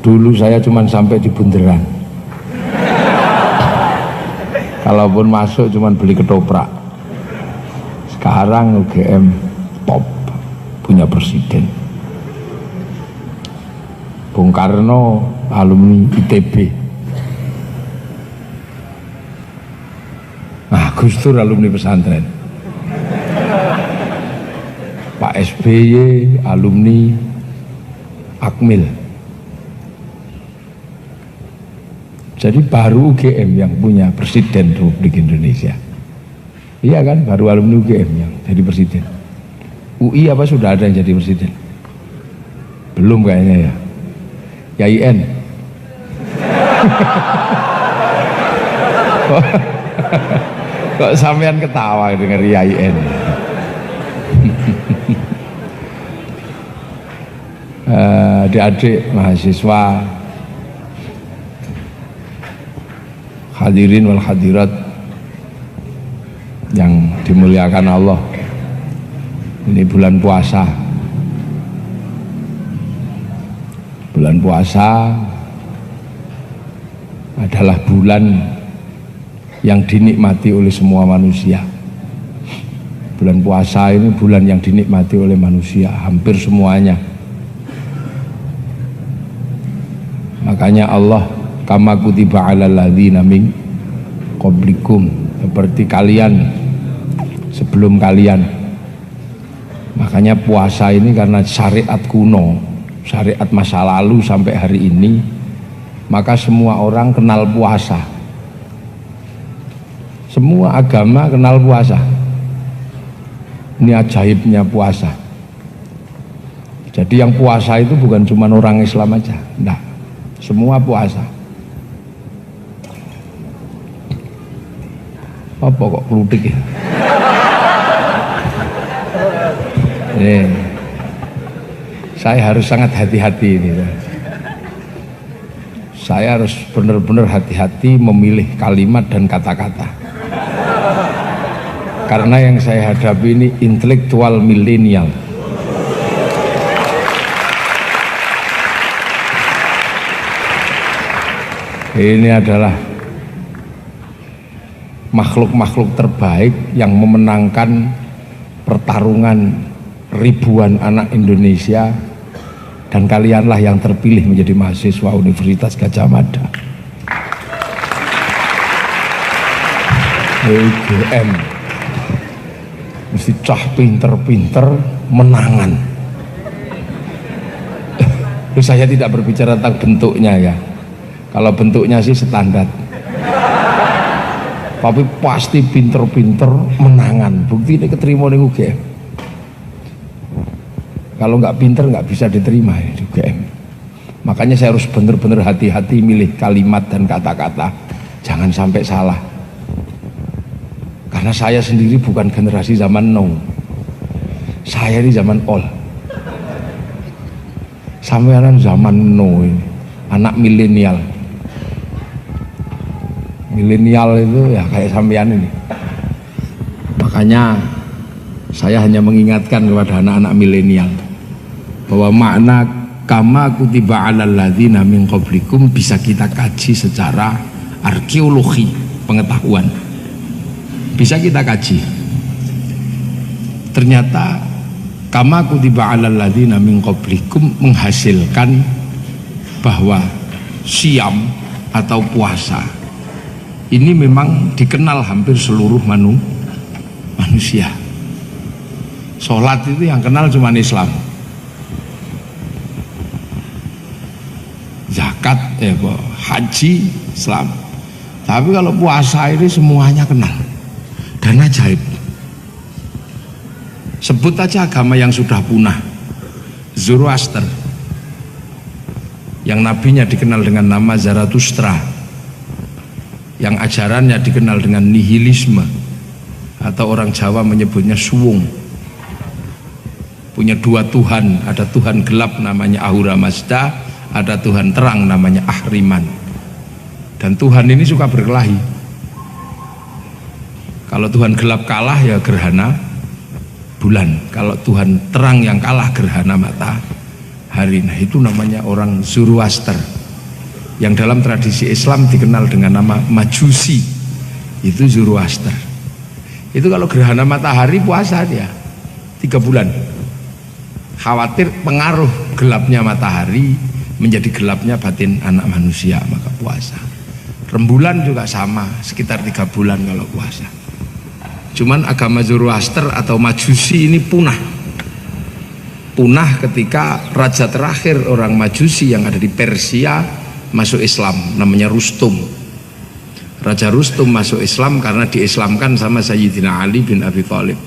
Dulu saya cuma sampai di bunderan. Kalaupun masuk cuma beli ketoprak. Sekarang UGM top, punya presiden. Bung Karno alumni ITB. Nah, Gus Dur alumni pesantren. Pak SBY alumni Akmil. Jadi baru UGM yang punya presiden Republik Indonesia. Iya kan, baru alumni UGM yang jadi presiden. UI apa sudah ada yang jadi presiden? Belum kayaknya ya. YIN. Kok sampean ketawa dengar YIN? Adik-adik mahasiswa, hadirin wal hadirat yang dimuliakan Allah. Ini bulan puasa. Bulan puasa adalah bulan yang dinikmati oleh semua manusia. Bulan puasa ini bulan yang dinikmati oleh manusia, hampir semuanya. Makanya Allah kama kutiba alal ladzina min qablikum, seperti kalian sebelum kalian. Makanya puasa ini karena syariat kuno, syariat masa lalu sampai hari ini, maka semua orang kenal puasa. Semua agama kenal puasa. Ini ajaibnya puasa. Jadi yang puasa itu bukan cuma orang Islam aja, enggak, semua puasa. Apa kok kelutik ya? Ini saya harus sangat hati-hati ini. Saya harus benar-benar hati-hati memilih kalimat dan kata-kata. Karena yang saya hadapi ini intelektual milenial. Ini adalah makhluk-makhluk terbaik yang memenangkan pertarungan ribuan anak Indonesia, dan kalianlah yang terpilih menjadi mahasiswa Universitas Gadjah Mada. UGM mesti cah pinter-pinter menangan. Saya tidak berbicara tentang bentuknya ya. Kalau bentuknya sih standar. Tapi pasti pinter-pinter menangan. Bukti ini keterima di UGM. Kalau nggak pinter nggak bisa diterima di UGM. Makanya saya harus benar-benar hati-hati milih kalimat dan kata-kata. Jangan sampai salah. Karena saya sendiri bukan generasi zaman now. Saya ini zaman old. Sampeyan zaman now ini, anak milenial. Milenial itu ya kayak sampean ini. Makanya saya hanya mengingatkan kepada anak-anak milenial bahwa makna kama kutiba alal ladzina min qablikum bisa kita kaji secara arkeologi pengetahuan. Bisa kita kaji. Ternyata kama kutiba alal ladzina min qablikum menghasilkan bahwa siam atau puasa ini memang dikenal hampir seluruh manusia. Sholat itu yang kenal cuma Islam. Zakat, haji, Islam. Tapi kalau puasa ini semuanya kenal. Dan ajaib. Sebut aja agama yang sudah punah. Zoroaster, yang nabinya dikenal dengan nama Zarathustra, yang ajarannya dikenal dengan nihilisme, atau orang Jawa menyebutnya suwung. Punya dua Tuhan, ada Tuhan gelap namanya Ahura Mazda, ada Tuhan terang namanya Ahriman. Dan Tuhan ini suka berkelahi. Kalau Tuhan gelap kalah ya gerhana bulan, kalau Tuhan terang yang kalah gerhana hari. Nah itu namanya orang Zoroaster, yang dalam tradisi Islam dikenal dengan nama Majusi, itu Zoroaster. Itu kalau gerhana matahari puasa dia 3 bulan, khawatir pengaruh gelapnya matahari menjadi gelapnya batin anak manusia, maka puasa. Rembulan juga sama, sekitar 3 bulan kalau puasa. Cuman agama Zoroaster atau Majusi ini punah ketika raja terakhir orang Majusi yang ada di Persia masuk Islam, namanya Rustum. Raja Rustum masuk Islam karena diislamkan sama Sayyidina Ali bin Abi Thalib,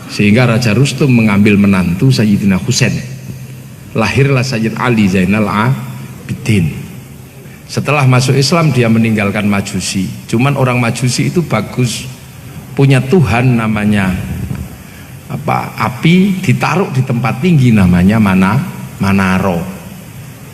sehingga Raja Rustum mengambil menantu Sayyidina Husain. Lahirlah Sayyid Ali Zainal Abidin. Setelah masuk Islam dia meninggalkan Majusi. Cuman orang Majusi itu bagus, punya Tuhan namanya api, ditaruh di tempat tinggi namanya Manaro.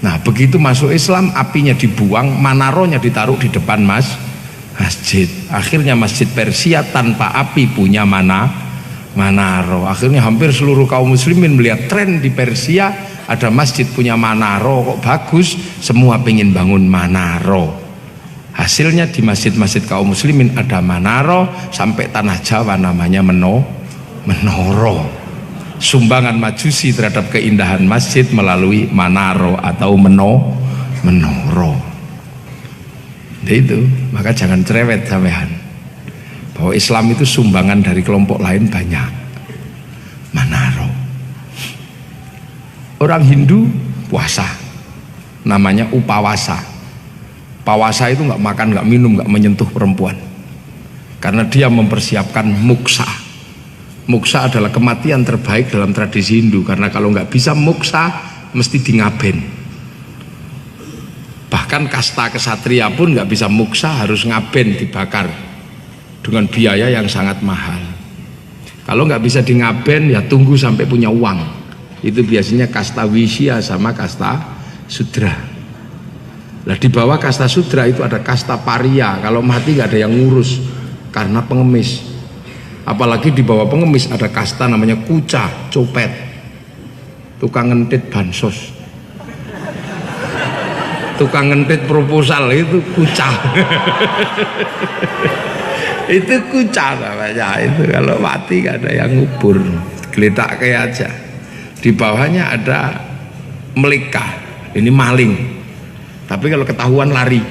Nah begitu masuk Islam, apinya dibuang, Manaronya ditaruh di depan masjid. Akhirnya masjid Persia tanpa api punya Manaro. Akhirnya hampir seluruh kaum muslimin melihat tren di Persia ada masjid punya Manaro, kok bagus, semua pengen bangun Manaro. Hasilnya di masjid-masjid kaum muslimin ada Manaro, sampai tanah Jawa namanya Menoro. Sumbangan Majusi terhadap keindahan masjid melalui Manaro atau Menoro. Itu, maka jangan cerewet sampean, bahwa Islam itu sumbangan dari kelompok lain banyak. Manaro. Orang Hindu puasa, namanya upawasa. Pawasa itu nggak makan, nggak minum, nggak menyentuh perempuan, karena dia mempersiapkan muksa. Muksa adalah kematian terbaik dalam tradisi Hindu, karena kalau nggak bisa muksa mesti di ngaben. Bahkan kasta kesatria pun nggak bisa muksa, harus ngaben, dibakar dengan biaya yang sangat mahal. Kalau nggak bisa di ngaben ya tunggu sampai punya uang. Itu biasanya kasta Wisya sama kasta Sudra. Nah di bawah kasta Sudra itu ada kasta Paria, kalau mati nggak ada yang ngurus karena pengemis. Apalagi di bawah pengemis ada kasta namanya kuca, copet, tukang ngentit bansos, tukang ngentit proposal, itu kuca. Itu kuca namanya. Itu kalau mati nggak ada yang ngubur, geletak kayak aja. Di bawahnya ada meleka, ini maling, tapi kalau ketahuan lari.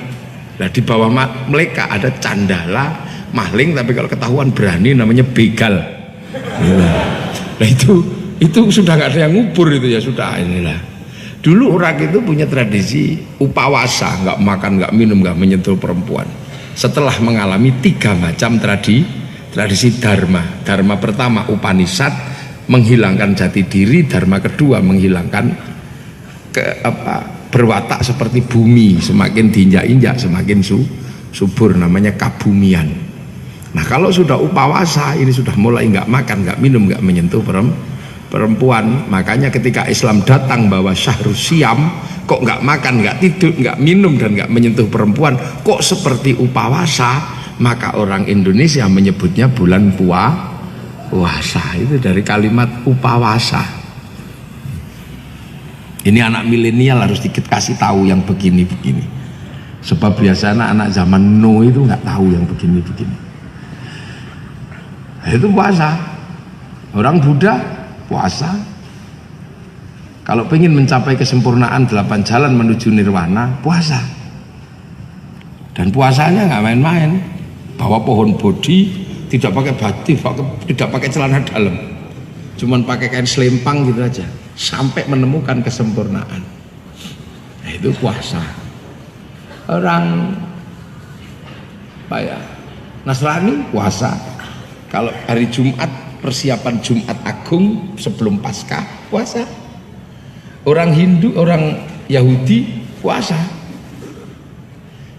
Nah di bawah meleka ada candala, maling, tapi kalau ketahuan berani namanya begal. Nah itu sudah nggak ada yang ngubur, itu ya sudah inilah. Dulu orang itu punya tradisi upawasa, nggak makan, nggak minum, nggak menyentuh perempuan. Setelah mengalami 3 macam tradisi dharma. Dharma pertama Upanishad, menghilangkan jati diri. Dharma kedua menghilangkan berwatak seperti bumi, semakin diinjak-injak semakin subur, namanya kabumian. Nah kalau sudah upawasa ini sudah mulai nggak makan, nggak minum, nggak menyentuh perempuan. Makanya ketika Islam datang bawa syahrus siam, kok nggak makan, nggak tidur, nggak minum, dan nggak menyentuh perempuan, kok seperti upawasa, maka orang Indonesia menyebutnya bulan puasa. Itu dari kalimat upawasa. Ini anak milenial harus dikit kasih tahu yang begini-begini, sebab biasanya anak zaman no itu nggak tahu yang begini-begini. Itu puasa. Orang Buddha puasa. Kalau pengen mencapai kesempurnaan 8 jalan menuju nirwana, puasa. Dan puasanya nggak main-main. Bawa pohon bodhi, tidak pakai batik, tidak pakai celana dalam, cuman pakai kain selempang gitu aja, sampai menemukan kesempurnaan. Nah, itu puasa. Orang Nasrani puasa. Kalau hari Jumat, persiapan Jumat Agung sebelum Paskah, puasa. Orang Hindu, orang Yahudi puasa.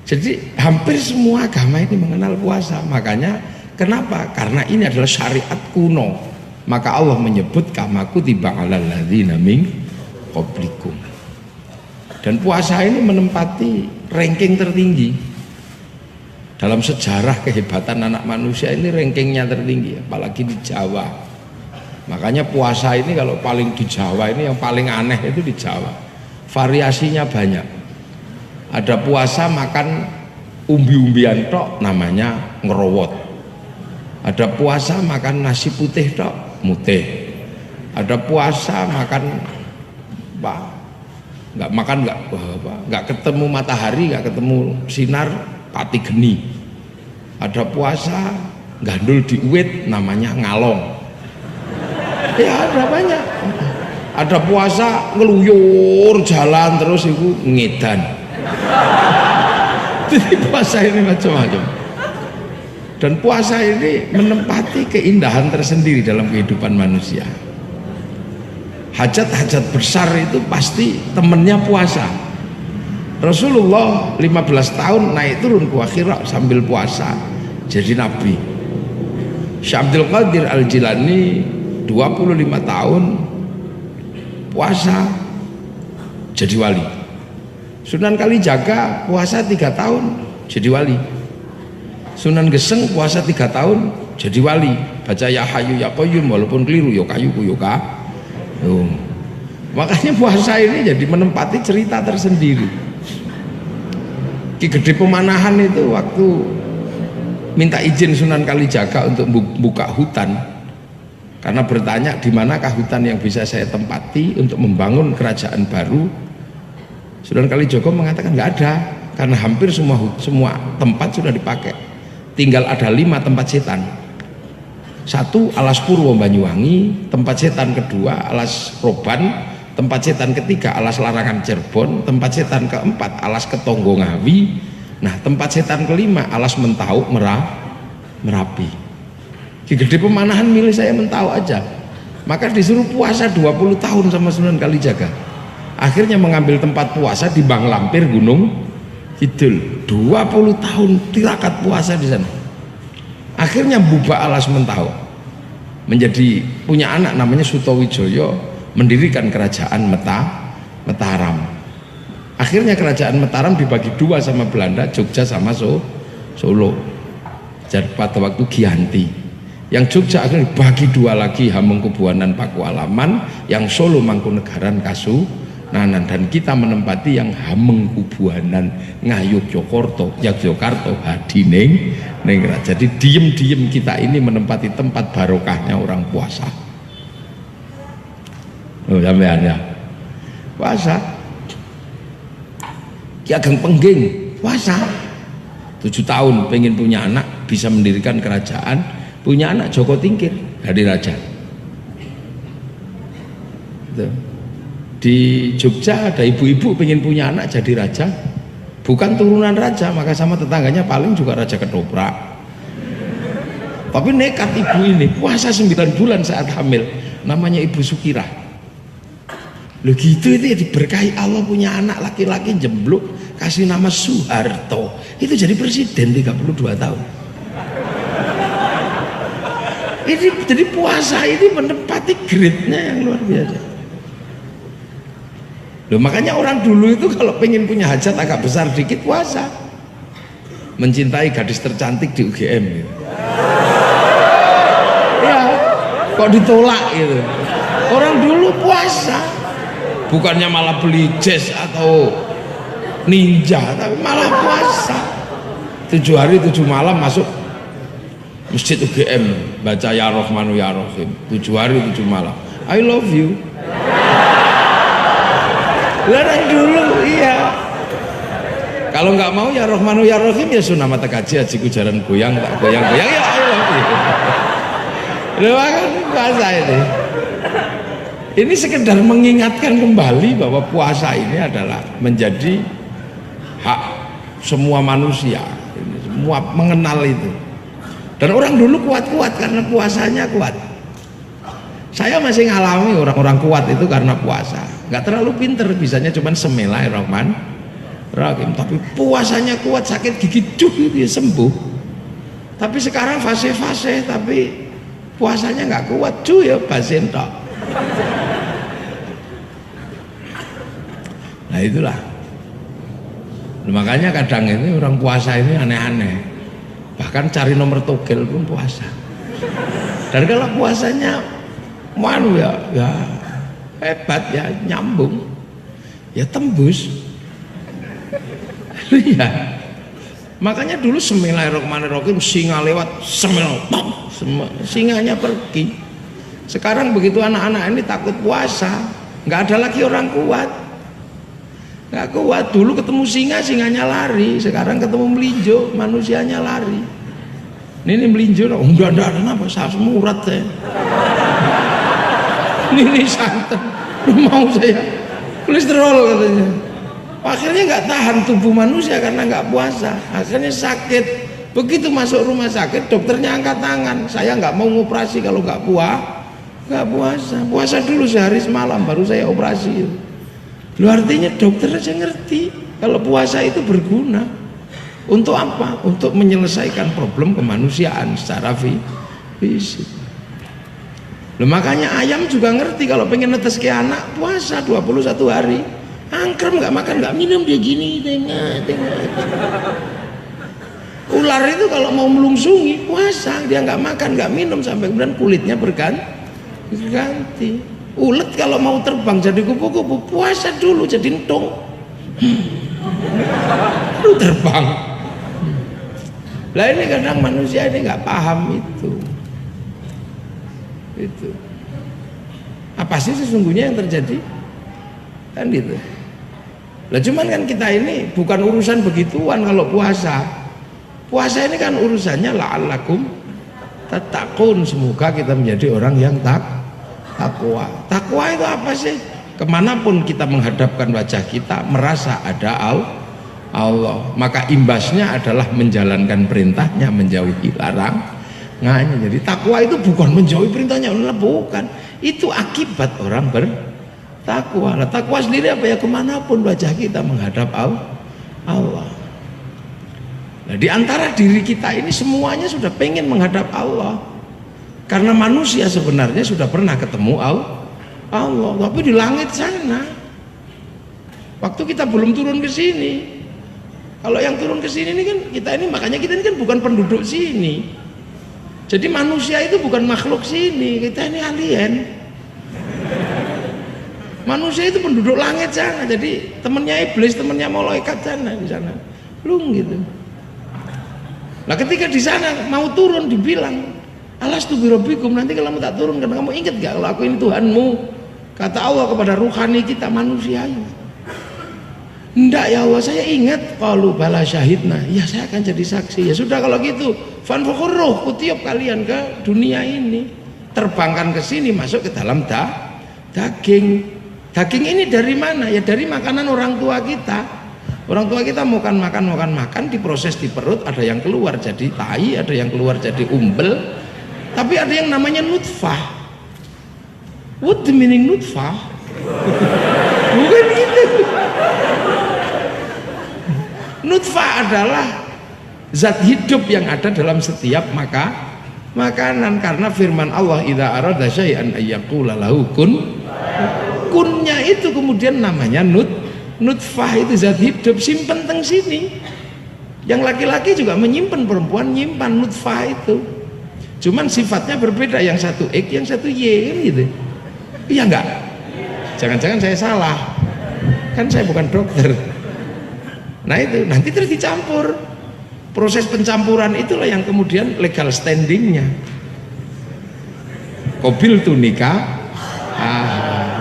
Jadi hampir semua agama ini mengenal puasa. Makanya kenapa? Karena ini adalah syariat kuno. Maka Allah menyebut kama kutiba alal ladzina min qablikum. Dan puasa ini menempati ranking tertinggi dalam sejarah kehebatan anak manusia. Ini rankingnya tertinggi, apalagi di Jawa. Makanya puasa ini kalau paling di Jawa ini yang paling aneh itu di Jawa. Variasinya banyak. Ada puasa makan umbi-umbian tok namanya ngerowot. Ada puasa makan nasi putih tok mutih. Ada puasa makan nggak ketemu matahari, nggak ketemu sinar pati geni. Ada puasa gandul di uwit namanya ngalong. Ya ada banyak. Ada puasa ngeluyur jalan terus itu ngedan. Jadi puasa ini macam-macam. Dan puasa ini menempati keindahan tersendiri dalam kehidupan manusia. Hajat-hajat besar itu pasti temennya puasa. Rasulullah 15 tahun naik turun ke Hira sambil puasa jadi nabi. Syekh Abdul Qadir Al-Jilani 25 tahun puasa jadi wali. Sunan Kalijaga puasa 3 tahun jadi wali. Sunan Geseng puasa 3 tahun jadi wali. Baca ya hayu ya qayyum walaupun keliru ya kayu ya kayu. Makanya puasa ini jadi menempati cerita tersendiri. Ki Gede Pemanahan itu waktu minta izin Sunan Kalijaga untuk buka hutan. Karena bertanya di manakah hutan yang bisa saya tempati untuk membangun kerajaan baru. Sunan Kalijaga mengatakan nggak ada, karena hampir semua tempat sudah dipakai. Tinggal ada 5 tempat setan. 1 Alas Purwo Banyuwangi, tempat setan kedua Alas Roban, tempat setan ketiga Alas Larangan Cirebon, tempat setan keempat Alas Ketonggo Ngawi. Nah, tempat setan kelima Alas Mentau Merapi. Ki Gede Pemanahan milih saya Mentau aja. Maka disuruh puasa 20 tahun sama Sunan Kalijaga. Akhirnya mengambil tempat puasa di Bang Lampir Gunung Kidul. 20 tahun tirakat puasa di sana. Akhirnya buka Alas Mentau. Menjadi punya anak namanya Sutowijoyo, mendirikan kerajaan Mataram. Akhirnya kerajaan Mataram dibagi 2 sama Belanda, Jogja sama Solo. Jadi pada waktu Giyanti. Yang Jogja akhirnya dibagi 2 lagi, Hamengkubuwanan Pakualaman, yang Solo Mangkunegaran Kasunanan, dan kita menempati yang Hamengkubuwanan Ngayogyakarta Hadineng. Jadi diem-diem kita ini menempati tempat barokahnya orang puasa. Oh, sampean ya. Puasa. Ki Ageng Pengging puasa 7 tahun pengen punya anak, bisa mendirikan kerajaan. Punya anak Joko Tingkir jadi raja. Di Jogja ada ibu-ibu pengen punya anak jadi raja, bukan turunan raja, maka sama tetangganya paling juga raja ketoprak. Tapi nekat ibu ini puasa 9 bulan saat hamil, namanya Ibu Sukirah. Loh gitu, itu ya diberkahi Allah, punya anak laki-laki jembluk, kasih nama Soeharto, itu jadi presiden 32 tahun. Ini jadi puasa ini menempati grade-nya yang luar biasa. Loh, makanya orang dulu itu kalau pengen punya hajat agak besar dikit puasa. Mencintai gadis tercantik di UGM gitu. Ya, kok ditolak gitu. Orang dulu puasa, bukannya malah beli jazz atau ninja, tapi malah puasa. 7 hari 7 malam masuk Masjid UGM, baca Ya Rahmanu Ya Rahim 7 hari 7 malam. I love you. Larang dulu, iya. Kalau nggak mau Ya Rahmanu Ya Rahim, ya sunah mata kaji ajiku jaran goyang, tak goyang-goyang, ya I love you. Loh, kan puasa ini. Ini sekedar mengingatkan kembali bahwa puasa ini adalah menjadi hak semua manusia. Semua mengenal itu. Dan orang dulu kuat-kuat karena puasanya kuat. Saya masih ngalami orang-orang kuat itu karena puasa. Nggak terlalu pinter, bisanya cuman Bismillahirrahmanirrahim. Tapi puasanya kuat, sakit gigi dia sembuh. Tapi sekarang fase-fase, tapi puasanya nggak kuat, ya basin tok. Nah itulah. Makanya kadang ini orang puasa ini aneh-aneh. Bahkan cari nomor togel pun puasa. Dan kalau puasanya Manu ya hebat ya, nyambung ya, tembus. Iya, makanya dulu Bismillahirrahmanirrahim singa lewat singanya pergi. Sekarang begitu anak-anak ini takut puasa, nggak ada lagi orang kuat, nggak kuat. Dulu ketemu singa, singanya lari. Sekarang ketemu melinjo, manusianya lari. Ini melinjo, enggak ada apa, saya murat saya. Ini santan, mau saya kolesterol katanya. Akhirnya nggak tahan tubuh manusia karena nggak puasa, akhirnya sakit. Begitu masuk rumah sakit, dokternya angkat tangan, saya nggak mau ngoperasi kalau nggak puasa. Puasa dulu sehari semalam baru saya operasi. Lu artinya dokter aja ngerti kalau puasa itu berguna. Untuk apa? Untuk menyelesaikan problem kemanusiaan secara fisik. Loh, makanya ayam juga ngerti kalau pengen netes ke anak, puasa 21 hari. Angkrem, nggak makan nggak minum, dia gini tengah. Ular itu kalau mau melungsungi puasa, dia nggak makan nggak minum sampai kemudian kulitnya berganti. Ulet kalau mau terbang jadi kupu-kupu, puasa dulu jadi entung. Lu terbang. Lah ini kadang manusia ini nggak paham itu. Apa sih sesungguhnya yang terjadi? Kan gitu. Lah cuman kan kita ini bukan urusan begituan kalau puasa. Puasa ini kan urusannya la'allakum tattaqun, semoga kita menjadi orang yang takwa. Takwa itu apa sih? Kemanapun kita menghadapkan wajah kita merasa ada Allah, maka imbasnya adalah menjalankan perintahnya, menjauhi larangannya. Jadi takwa itu bukan menjauhi perintahnya, bukan. Itu akibat orang bertakwa. Nah, takwa sendiri apa ya? Kemanapun wajah kita menghadap Allah. Nah, di antara diri kita ini semuanya sudah pengen menghadap Allah. Karena manusia sebenarnya sudah pernah ketemu Allah, tapi di langit sana. Waktu kita belum turun ke sini. Kalau yang turun ke sini ini kan makanya kita ini kan bukan penduduk sini. Jadi manusia itu bukan makhluk sini, kita ini alien. Manusia itu penduduk langit sana, jadi temennya iblis, temennya malaikat sana di sana. Belum gitu. Nah, ketika di sana mau turun dibilang, "Alastu birabbikum," nanti kalau kamu tak turun, karena kamu ingat gak kalau aku ini Tuhanmu? Kata Allah kepada ruhani kita manusia ini. Enggak ya Allah, saya ingat. Qalu bala syahidna, ya saya akan jadi saksi. Ya sudah kalau gitu, fanfukhurruh, kutiup kalian ke dunia ini, terbangkan ke sini, masuk ke dalam daging. Daging ini dari mana? Ya dari makanan orang tua kita. Orang tua kita makan, diproses di perut, ada yang keluar jadi tai, ada yang keluar jadi umbel, tapi ada yang namanya nutfah. What the meaning nutfah? Bukan gitu. Nutfah adalah zat hidup yang ada dalam setiap makanan, karena firman Allah, idza arada syai'an ayyaqula lahu kun. Kunnya itu kemudian namanya nutfah, itu zat hidup, simpen teng sini. Yang laki-laki juga menyimpan, perempuan nyimpan nutfah itu. Cuman sifatnya berbeda, yang satu X, yang satu Y kan gitu. Iya enggak? Jangan-jangan saya salah. Kan saya bukan dokter. Nah itu nanti terus dicampur. Proses pencampuran itulah yang kemudian legal standingnya. Qabil tu nikah.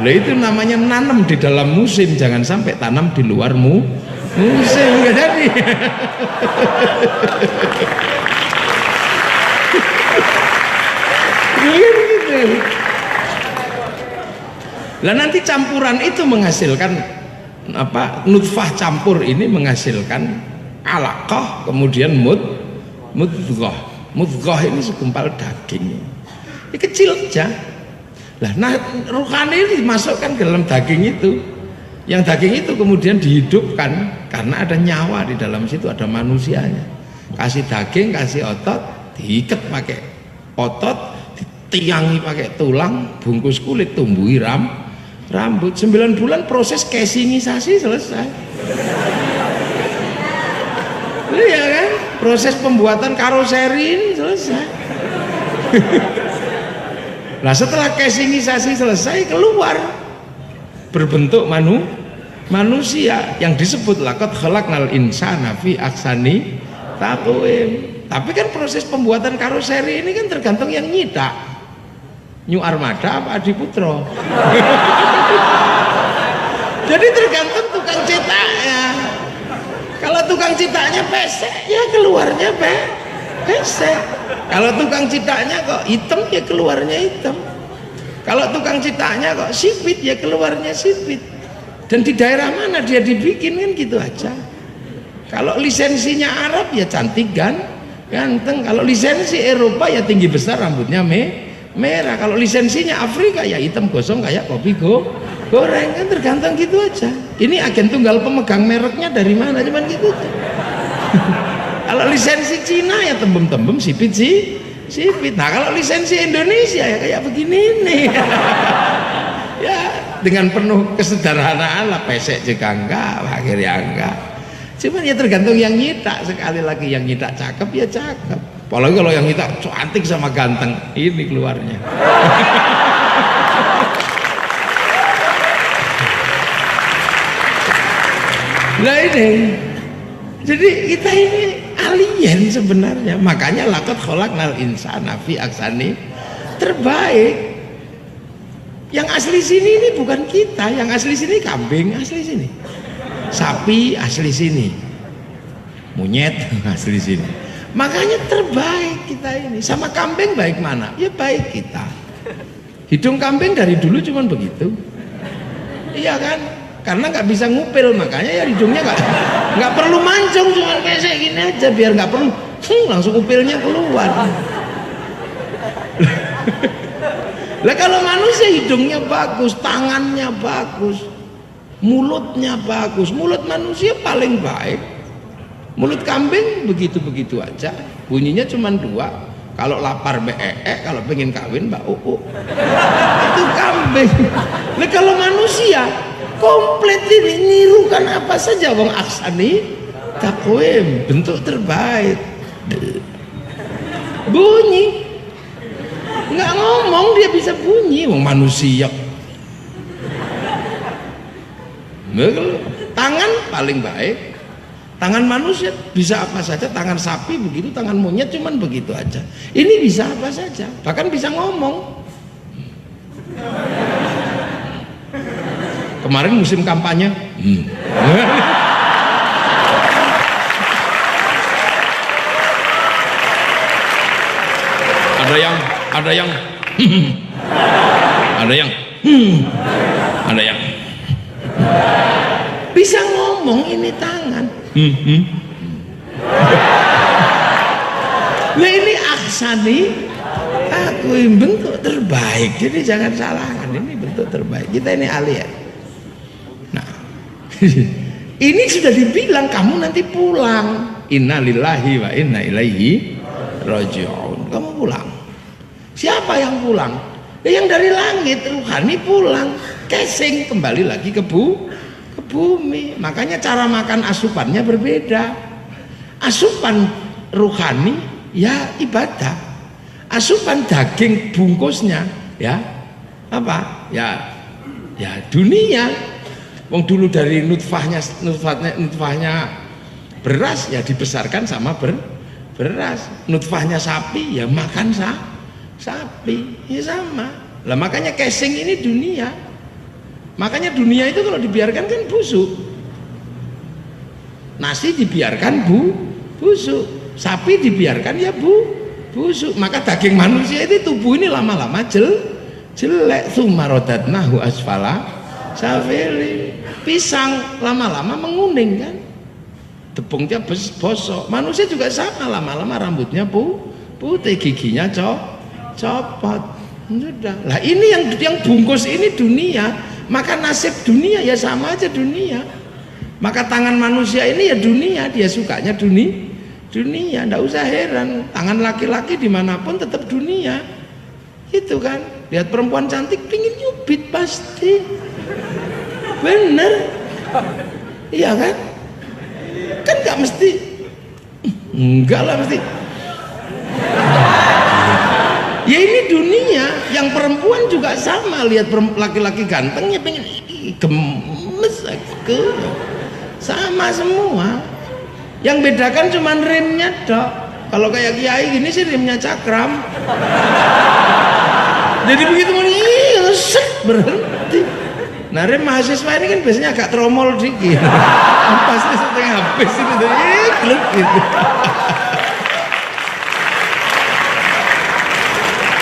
Lah itu namanya nanam di dalam musim, jangan sampai tanam di luar musim, enggak jadi. Gitu. Lah nanti campuran itu menghasilkan apa? Nutfah campur ini menghasilkan alaqah, kemudian mudghah. Mudghah ini segumpal daging. Ini kecil aja. Lah, nah ruhani ini dimasukkan ke dalam daging itu. Yang daging itu kemudian dihidupkan karena ada nyawa di dalam situ, ada manusianya. Kasih daging, kasih otot, diikat pakai otot, ditiangi pakai tulang, bungkus kulit, tumbuhi rambut. 9 bulan proses casingisasi selesai. Iya kan? Proses pembuatan karoseri ini selesai. Nah setelah casingisasi selesai, keluar berbentuk manusia yang disebut laqad khalaqnal insana fi ahsani taqwim. Tapi kan proses pembuatan karoseri ini kan tergantung yang nyitak, New Armada apa Adi Putro. Jadi tergantung tukang cetaknya. Kalau tukang cetaknya pesek, ya keluarnya pesek. Kalau tukang cetaknya kok hitam, ya keluarnya hitam. Kalau tukang cetaknya kok sipit, ya keluarnya sipit. Dan di daerah mana dia dibikin kan gitu aja. Kalau lisensinya Arab ya cantik kan, ganteng. Kalau lisensi Eropa ya tinggi besar, rambutnya merah. Kalau lisensinya Afrika ya hitam gosong kayak kopi goreng, kan tergantung gitu aja. Ini agen tunggal pemegang mereknya dari mana, cuman gitu. Kalau lisensi Cina ya tembem-tembem sipit. Nah kalau lisensi Indonesia ya kayak begini nih. Ya dengan penuh kesederhanaan lah, pesek juga enggak, akhirnya enggak. Cuman ya tergantung yang nyitak. Sekali lagi yang nyitak cakep ya cakep. Apalagi kalau yang nyitak cantik sama ganteng, ini keluarnya. Nah ini, jadi kita ini alien sebenarnya. Makanya laqad khalaqnal insana fi ahsani terbaik. Yang asli sini ini bukan kita, yang asli sini kambing asli sini, sapi asli sini, monyet asli sini. Makanya terbaik kita ini. Sama kambing baik mana? Ya baik kita. Hidung kambing dari dulu cuman begitu. Iya kan? Karena nggak bisa ngupil, makanya ya hidungnya nggak perlu mancung, cuma kayak gini aja biar nggak perlu langsung upilnya keluar. Lah kalau manusia hidungnya bagus, tangannya bagus, mulutnya bagus. Mulut manusia paling baik. Mulut kambing begitu-begitu aja, bunyinya cuma dua. Kalau lapar kalau pengen kawin mbak itu kambing. Nah kalau manusia komplit ini, nirukan apa saja, wong ahsani taqwim, bentuk terbaik, bunyi nggak ngomong dia bisa bunyi, wong manusia. Tangan paling baik, tangan manusia bisa apa saja, tangan sapi begitu, tangan monyet cuman begitu aja. Ini bisa apa saja, bahkan bisa ngomong. Kemarin musim kampanye, ada yang ada yang bisa ngomong, ini tangan. Nah ini ahsani aku bentuk terbaik, jadi jangan salahkan, ini bentuk terbaik kita, ini alien. Nah ini sudah dibilang kamu nanti pulang, inna lillahi wa inna ilaihi raji'un. Kamu pulang. Siapa yang pulang? Yang dari langit, ruhani pulang, casing kembali lagi ke bumi. Makanya cara makan asupannya berbeda. Asupan ruhani ya ibadah, asupan daging bungkusnya ya apa? Ya dunia. Wong dulu dari nutfahnya beras ya dibesarkan sama beras. Nutfahnya sapi ya makan sapi, ya sama. Lah makanya casing ini dunia. Makanya dunia itu kalau dibiarkan kan busuk. Nasi dibiarkan busuk, sapi dibiarkan ya busuk. Maka daging manusia itu, tubuh ini lama-lama jelek. Tsummarodadnahu asfala safilin. Pisang lama-lama menguning kan, tepungnya bosok. Manusia juga sama, lama-lama rambutnya putih, giginya copot. Sudah lah, ini yang bungkus ini dunia. Maka nasib dunia ya sama aja dunia. Maka tangan manusia ini ya dunia, dia sukanya dunia. Nggak usah heran, tangan laki-laki dimanapun tetap dunia. Gitu kan, lihat perempuan cantik pingin nyubit pasti. Bener, iya kan? Kan nggak mesti, enggak lah mesti. Ya ini dunia, yang perempuan juga sama, lihat laki-laki gantengnya pengen gemes ke sama semua. Yang bedakan cuma remnya dok. Kalau kayak kiai gini sih remnya cakram. Jadi begitu set berhenti. Nah rem mahasiswa ini kan biasanya agak tromol dikit. Pasti setengah habis itu klub gitu.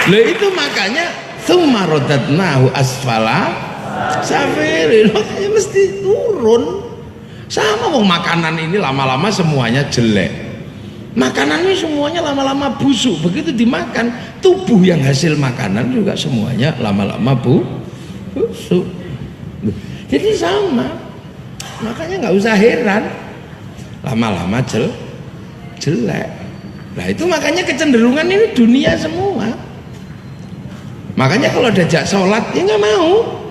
Lah itu makanya tsumma radadnahu asfala safilin, makanya mesti turun. Sama wong makanan ini lama-lama semuanya jelek. Makanan ini semuanya lama-lama busuk. Begitu dimakan, tubuh yang hasil makanan juga semuanya lama-lama busuk. Jadi sama. Makanya nggak usah heran lama-lama jelek. Nah itu makanya kecenderungan ini dunia semua. Makanya kalau diajak sholat dia nggak mau.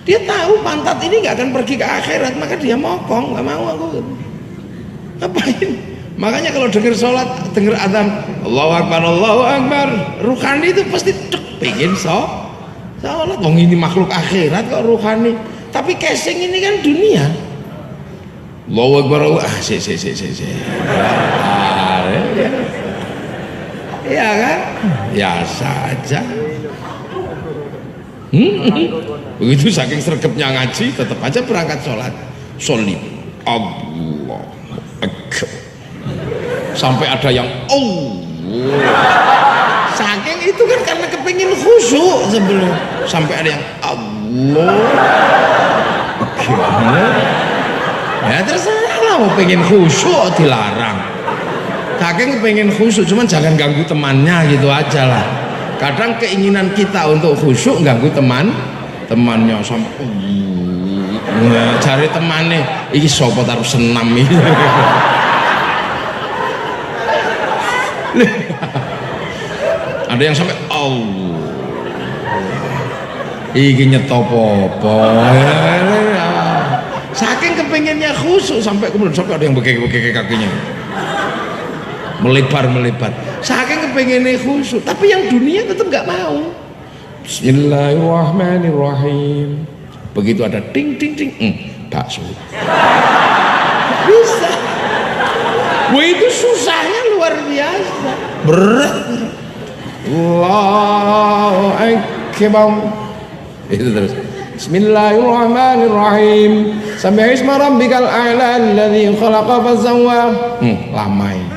Dia tahu pantat ini nggak akan pergi ke akhirat, maka dia mokong, nggak mau aku. Ngapain? Makanya kalau dengar sholat, dengar adzan, Allahu Akbar, ruhani itu pasti pengen sholat. Wong ini makhluk akhirat kok ruhani. Tapi casing ini kan dunia. Allahu Akbar, ya kan? Ya saja. Begitu saking sregepnya ngaji, tetap aja berangkat sholat. Sholli Allah Akbar. Sampai ada yang saking itu kan karena kepingin khusyuk sebelum. Sampai ada yang Allah Akbar. Ya terserah lah, mau pengen khusyuk dilarang. Saking pengen khusyuk, cuman jangan ganggu temannya gitu aja lah. Kadang keinginan kita untuk khusyuk ganggu temannya sampai cari temannya ini sopo taruh senam ini. Ada yang sampai iki nyetopo saking kepengennya khusyuk sampai kemudian sampai ada yang begek-begek kakinya melebar saking kepengennya khusyuk, tapi yang dunia tetap nggak mau. Bismillahirrahmanirrahim. Begitu ada ting bakso bisa. Wah itu susahnya luar biasa, berat. Allahu Akbar. Itu terus. Bismillahirrahmanirrahim. Sabbihisma rabbikal a'la alladzi khalaqa fasawwa. Lama ini.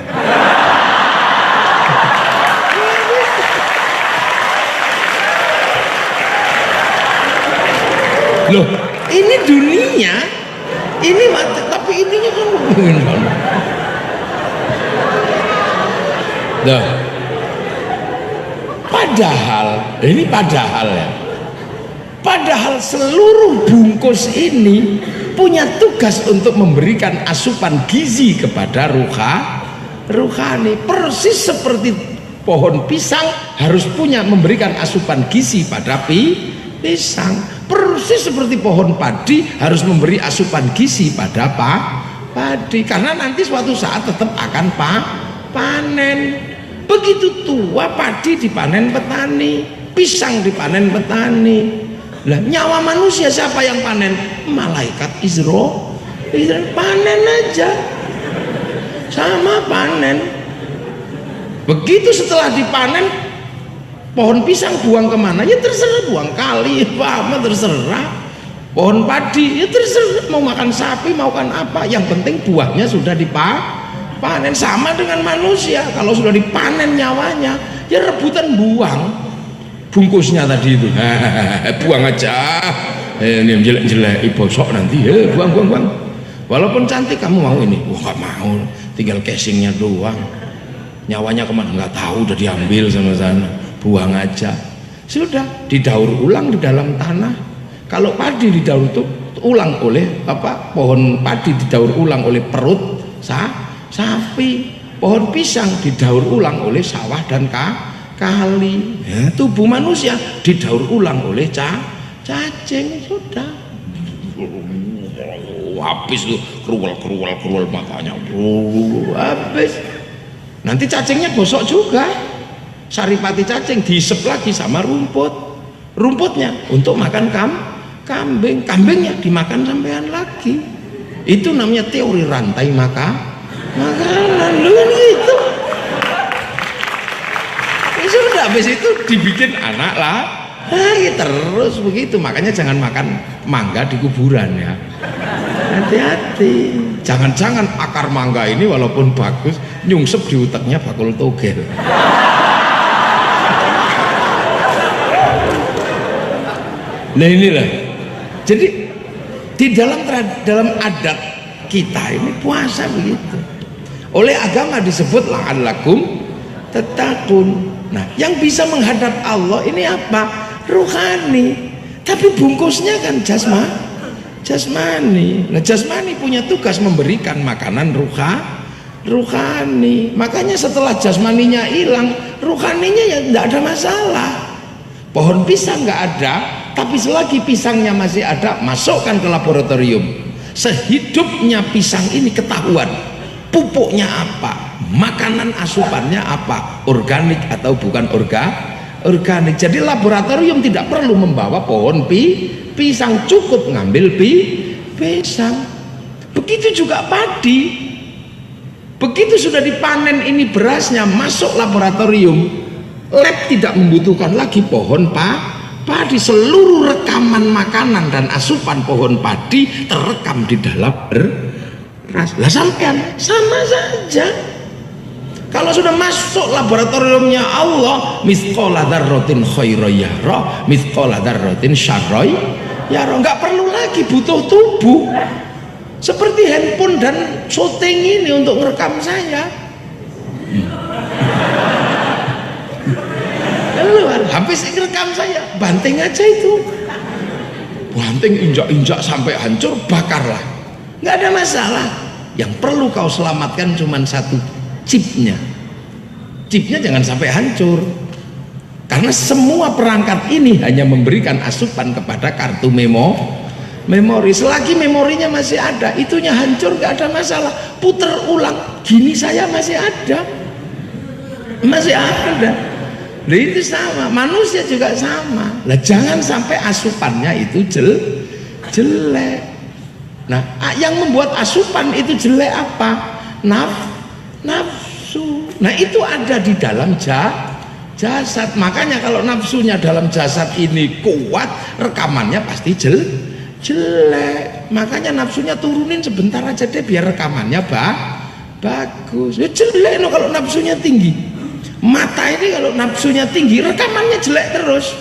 Loh, ini dunia, ini mati, tapi ininya kan Loh, padahal ya, padahal seluruh bungkus ini punya tugas untuk memberikan asupan gizi kepada ruhani, persis seperti pohon pisang harus memberikan asupan gizi pada pisang. Persis seperti pohon padi harus memberi asupan gizi pada padi, karena nanti suatu saat tetap akan panen. Begitu tua padi dipanen petani, pisang dipanen petani. Lah nyawa manusia siapa yang panen? Malaikat Israel panen aja, sama panen. Begitu setelah dipanen, pohon pisang buang kemana? Ya terserah, buang kali apa terserah. Pohon padi ya terserah, mau makan sapi mau makan apa, yang penting buahnya sudah dipanen. Sama dengan manusia, kalau sudah dipanen nyawanya ya rebutan buang bungkusnya tadi itu. Buang aja, ini jelek-jelek bosok nanti ya, buang. Walaupun cantik kamu mau ini, wah gak mau, tinggal casingnya doang, nyawanya kemana nggak tahu, udah diambil sama sana. Buang aja, sudah didaur ulang di dalam tanah. Kalau padi didaur ulang oleh pohon padi didaur ulang oleh perut sapi, pohon pisang didaur ulang oleh sawah dan kali. Tubuh manusia didaur ulang oleh cacing. Sudah habis tuh, kerual makanya habis. Nanti cacingnya gosok juga. saripati cacing diisep lagi sama rumputnya untuk makan kambingnya dimakan sampean lagi. Itu namanya teori rantai makanan kan gitu. Sudah habis itu dibikin anak lah terus begitu. Makanya jangan makan mangga di kuburan ya, hati-hati. Jangan-jangan akar mangga ini walaupun bagus nyungsep di uteknya bakul togel. Nah inilah, jadi di dalam adat kita ini puasa begitu. Oleh agama disebut la'allakum tattaqun. Nah, yang bisa menghadap Allah ini apa? Ruhani. Tapi bungkusnya kan jasmani. Nah, jasmani punya tugas memberikan makanan ruhani. Makanya setelah jasmaninya hilang, ruhaninya ya tidak ada masalah. Pohon pisang nggak ada, tapi selagi pisangnya masih ada, masukkan ke laboratorium. Sehidupnya pisang ini ketahuan pupuknya apa, makanan asupannya apa, organik atau bukan organik. Jadi laboratorium tidak perlu membawa pohon pisang, cukup ngambil pisang. Begitu juga padi. Begitu sudah dipanen ini berasnya, masuk laboratorium, lab tidak membutuhkan lagi pohon padi. Seluruh rekaman makanan dan asupan pohon padi terekam di dalam beras. Lah sampean sama saja. Kalau sudah masuk laboratoriumnya Allah, mithqala dzarratin khairan yara, mithqala dzarratin syarran yara. Enggak perlu lagi butuh tubuh. Seperti handphone dan syuting ini untuk merekam saya. Keluar, habis rekam saya, banting aja itu. Banting, injak-injak sampai hancur, bakarlah. Nggak ada masalah. Yang perlu kau selamatkan cuma satu, chipnya. Chipnya jangan sampai hancur. Karena semua perangkat ini hanya memberikan asupan kepada kartu memori. Selagi memorinya masih ada, itunya hancur nggak ada masalah. Puter ulang, gini saya masih ada. Nah itu sama, manusia juga sama. Lah jangan sampai asupannya itu jelek. Nah, yang membuat asupan itu jelek apa? Nafsu. Nah, itu ada di dalam jasad. Makanya kalau nafsunya dalam jasad ini kuat, rekamannya pasti jelek. Makanya nafsunya turunin sebentar aja deh biar rekamannya bagus. Ya jelek no kalau nafsunya tinggi. Mata ini kalau nafsunya tinggi, rekamannya jelek terus.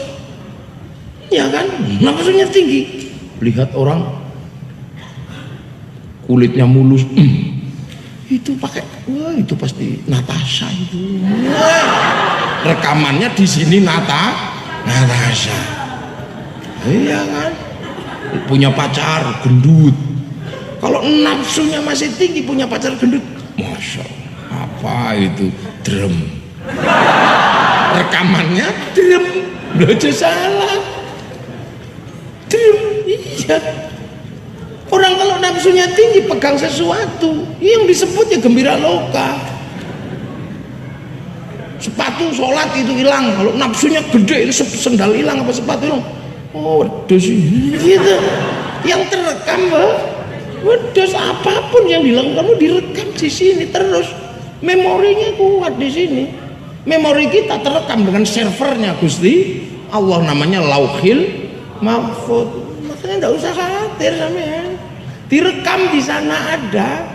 Ya kan? Nafsunya tinggi. Lihat orang kulitnya mulus, itu pakai, wah itu pasti Natasha itu. Wah, rekamannya di sini Natasha. Iya kan? Punya pacar gendut. Kalau nafsunya masih tinggi punya pacar gendut, masya Allah, apa itu drum? Rekamannya drum, belajar salah. Drum, iya. Orang kalau nafsunya tinggi pegang sesuatu yang disebutnya gembira loka. Sepatu sholat itu hilang, kalau nafsunya gede, sendal hilang apa sepatu hilang, oh wedus gitu. Yang terekam wedus, apapun yang dilakukan kamu direkam di sini terus. Memorinya kuat di sini. Memori kita terekam dengan servernya Gusti Allah, namanya Lauhil Mahfuz. Makanya tidak usah khawatir sampean. Direkam di sana ada.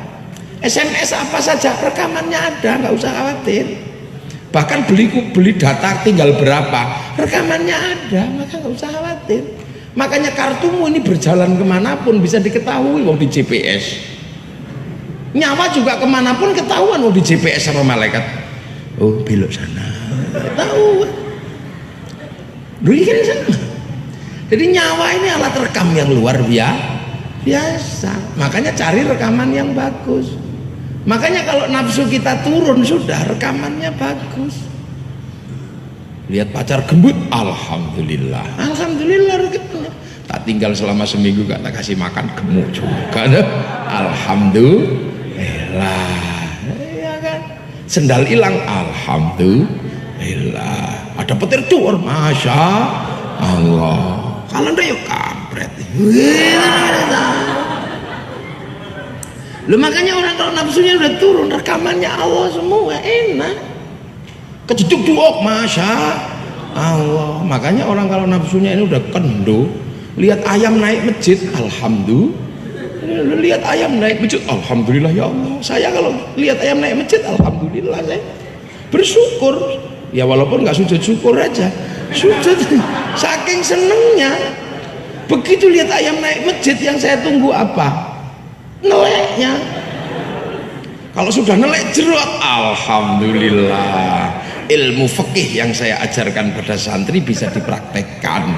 SMS apa saja rekamannya ada, nggak usah khawatir. Bahkan beli data tinggal berapa, rekamannya ada, maka nggak usah khawatir. Makanya kartumu ini berjalan kemanapun bisa diketahui wong di GPS. Nyawa juga kemanapun ketahuan wong di GPS sama malaikat. Oh belok sana, tahu. Kan sana. Jadi nyawa ini alat rekam yang luar biasa. Makanya cari rekaman yang bagus. Makanya kalau nafsu kita turun sudah rekamannya bagus. Lihat pacar gembut, alhamdulillah. Alhamdulillah rekamannya. Tak tinggal selama seminggu gak tak kasih makan, gemuk juga. Alhamdulillah. Iya kan? Sendal hilang, alhamdulillah. petir tuh, masya Allah. Kalau ndak yuk kampret. Lu makanya orang kalau nafsunya udah turun, rekamannya Allah semua enak. Kejeduk duok, masya Allah. Makanya orang kalau nafsunya ini udah kendo, lihat ayam naik masjid, alhamdulillah. Lihat ayam naik masjid, alhamdulillah ya Allah. Saya kalau lihat ayam naik masjid, alhamdulillah saya bersyukur. Ya walaupun nggak sujud syukur aja, sujud saking senengnya. Begitu lihat ayam naik masjid, yang saya tunggu apa? Neleknya. Kalau sudah nelek jerot, alhamdulillah. Ilmu fikih yang saya ajarkan pada santri bisa dipraktekkan.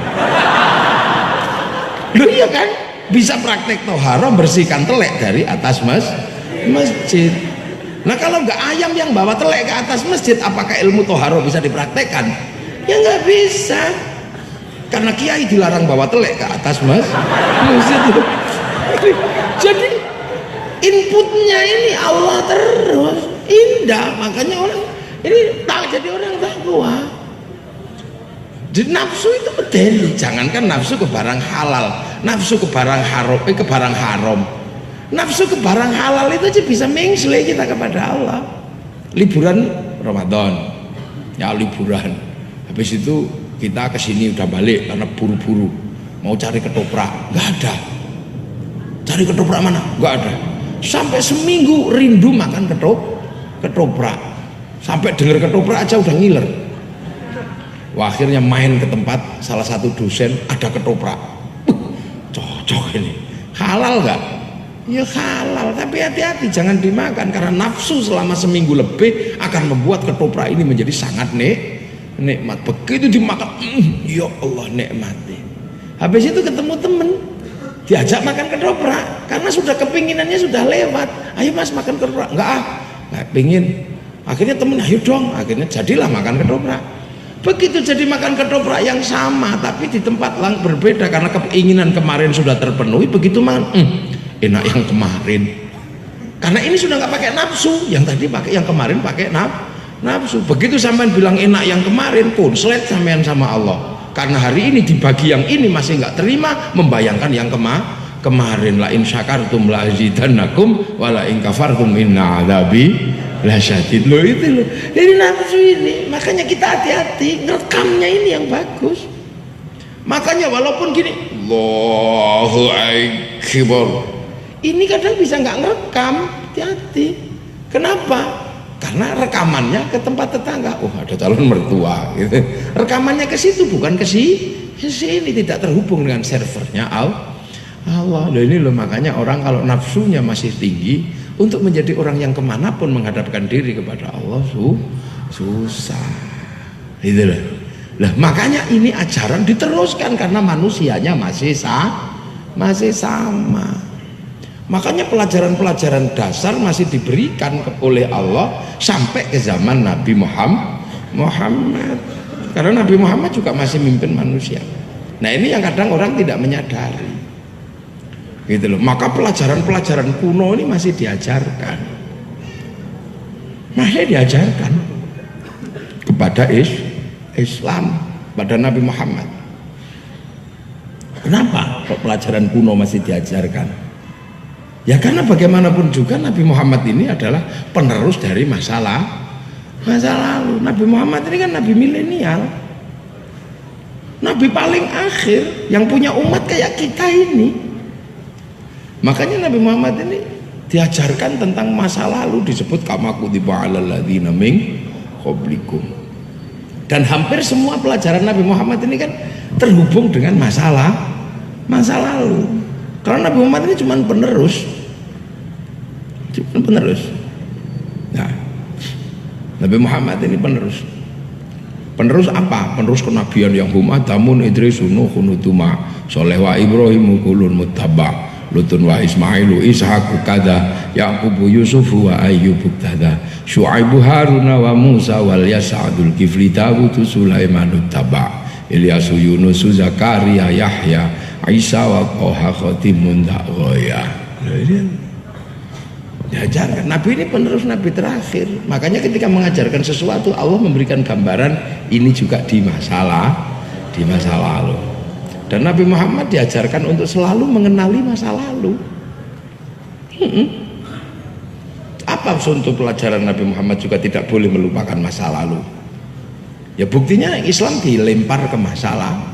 Loh iya kan? Bisa praktek toharo, bersihkan telek dari atas masjid. Nah kalau nggak ayam yang bawa telek ke atas masjid, apakah ilmu toharo bisa dipraktekkan? Ya nggak bisa, karena kiai dilarang bawa telek ke atas masjid. Jadi inputnya ini Allah terus, indah. Makanya orang ini tak jadi orang takwa. Jadi nafsu itu bedeli, jangankan nafsu ke barang halal, nafsu ke barang haram, ke barang haram. Nafsu ke barang halal itu aja bisa mengsle kita kepada Allah. Liburan Ramadan, ya liburan. Habis itu kita kesini udah balik karena buru-buru, mau cari ketoprak, nggak ada. Cari ketoprak mana? Nggak ada. Sampai seminggu rindu makan ketoprak. Sampai dengar ketoprak aja udah ngiler. Wah, akhirnya main ke tempat salah satu dosen, ada ketoprak. Cocok ini. Halal nggak? Ya halal, tapi hati-hati jangan dimakan karena nafsu selama seminggu lebih akan membuat ketoprak ini menjadi sangat nikmat. Begitu dimakan, ya Allah nikmati. Habis itu ketemu temen, diajak makan ketoprak karena sudah kepinginannya sudah lewat. Ayo mas makan ketoprak, nggak pingin. Akhirnya temen, ayo dong. Akhirnya jadilah makan ketoprak. Begitu jadi makan ketoprak yang sama tapi di tempat berbeda karena keinginan kemarin sudah terpenuhi. Begitu makan, enak yang kemarin. Karena ini sudah nggak pakai nafsu, yang tadi pakai, yang kemarin pakai nafsu. Begitu sampean bilang enak yang kemarin, konslet sampean sama Allah. Karena hari ini dibagi yang ini masih nggak terima, membayangkan yang kemarin. La in syakartum la azidannakum wa la in kafartum inna adzabi lasyadid. Loh itu loh. Jadi nafsu ini, makanya kita hati-hati, ngerekamnya ini yang bagus. Makanya walaupun gini, Allahu Akbar, ini kadang bisa nggak ngerekam, hati-hati. Kenapa? Karena rekamannya ke tempat tetangga. Oh ada calon mertua gitu. Rekamannya ke situ, bukan ke sini, tidak terhubung dengan servernya Allah. Loh ini loh, makanya orang kalau nafsunya masih tinggi, untuk menjadi orang yang kemanapun menghadapkan diri kepada Allah susah. Gitu loh. Lah makanya ini ajaran diteruskan karena manusianya masih sama. Makanya pelajaran-pelajaran dasar masih diberikan oleh Allah sampai ke zaman Nabi Muhammad. Karena Nabi Muhammad juga masih mimpin manusia. Nah ini yang kadang orang tidak menyadari. Gitu loh. Maka pelajaran-pelajaran kuno ini masih diajarkan. Masih diajarkan kepada Islam, pada Nabi Muhammad. Kenapa kok pelajaran kuno masih diajarkan? Ya karena bagaimanapun juga Nabi Muhammad ini adalah penerus dari masa lalu. Nabi Muhammad ini kan Nabi milenial, Nabi paling akhir yang punya umat kayak kita ini. Makanya Nabi Muhammad ini diajarkan tentang masa lalu, disebut kama kutiba alal ladzina min qablikum. Dan hampir semua pelajaran Nabi Muhammad ini kan terhubung dengan masa lalu. Karena Nabi Muhammad ini cuma penerus. Nah, Nabi Muhammad ini penerus. Penerus apa? Penerus kenabian yang humadamun Idrisun Nuhun Utuma Soleh wa Ibrahim kulun muttaba Lutun wa Ismailu Ishaqu kada Yaqubu Yusufu wa Ayyubu tada Syu'aibu Haruna wa Musa wal Yas'adul Kifli Dawudu Sulaimanut taba Ilyasu Yunusu Zakaria Yahya Isa wa Qoha Khotimun Da'waya. Diajarkan. Nabi ini penerus nabi terakhir. Makanya ketika mengajarkan sesuatu, Allah memberikan gambaran ini juga di masa lalu. Dan Nabi Muhammad diajarkan untuk selalu mengenali masa lalu. Apa untuk pelajaran Nabi Muhammad juga tidak boleh melupakan masa lalu. Ya buktinya Islam dilempar ke masa lalu.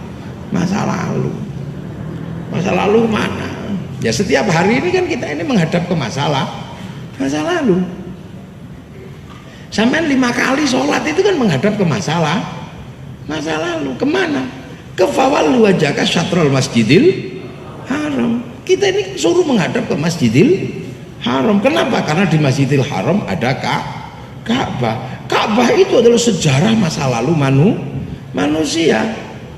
Masa lalu mana? Ya setiap hari ini kan kita ini menghadap ke masa lalu. Sampai 5 kali sholat itu kan menghadap ke masa lalu. Kemana? Ke fawallu wajhaka syatrul masjidil haram. Kita ini suruh menghadap ke masjidil haram. Kenapa? Karena di masjidil haram ada Ka'bah. Ka'bah itu adalah sejarah masa lalu manusia.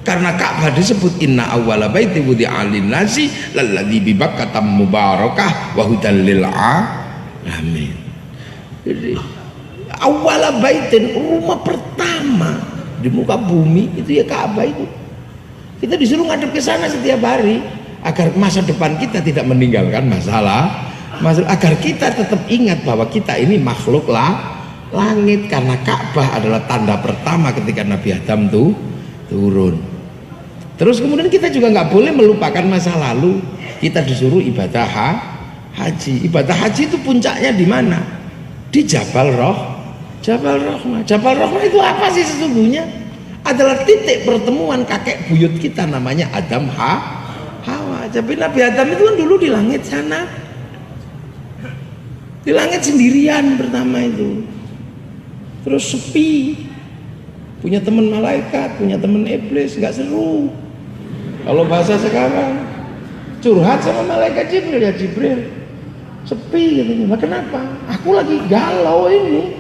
Karena Ka'bah disebut inna awwala baiti wudi'a lin-nasi lalladzi bi Bakkah mubarakah wa hudal lil alamin. Jadi awwala baitin, rumah pertama di muka bumi itu ya Ka'bah itu. Kita disuruh ngadep ke sana setiap hari agar masa depan kita tidak meninggalkan masalah, agar kita tetap ingat bahwa kita ini makhluk langit, karena Ka'bah adalah tanda pertama ketika Nabi Adam tuh turun. Terus kemudian kita juga nggak boleh melupakan masa lalu. Kita disuruh ibadah haji. Ibadah haji itu puncaknya di mana? Di Jabal Rahmah. Jabal Rahmah itu apa sih sesungguhnya? Adalah titik pertemuan kakek buyut kita namanya Adam Hawa. Tapi Nabi Adam itu kan dulu di langit sana. Di langit sendirian pertama itu. Terus sepi. Punya teman malaikat, punya teman iblis, nggak seru. Kalau bahasa sekarang curhat sama malaikat Jibril, ya Jibril sepi gitu. Nah kenapa? Aku lagi galau ini.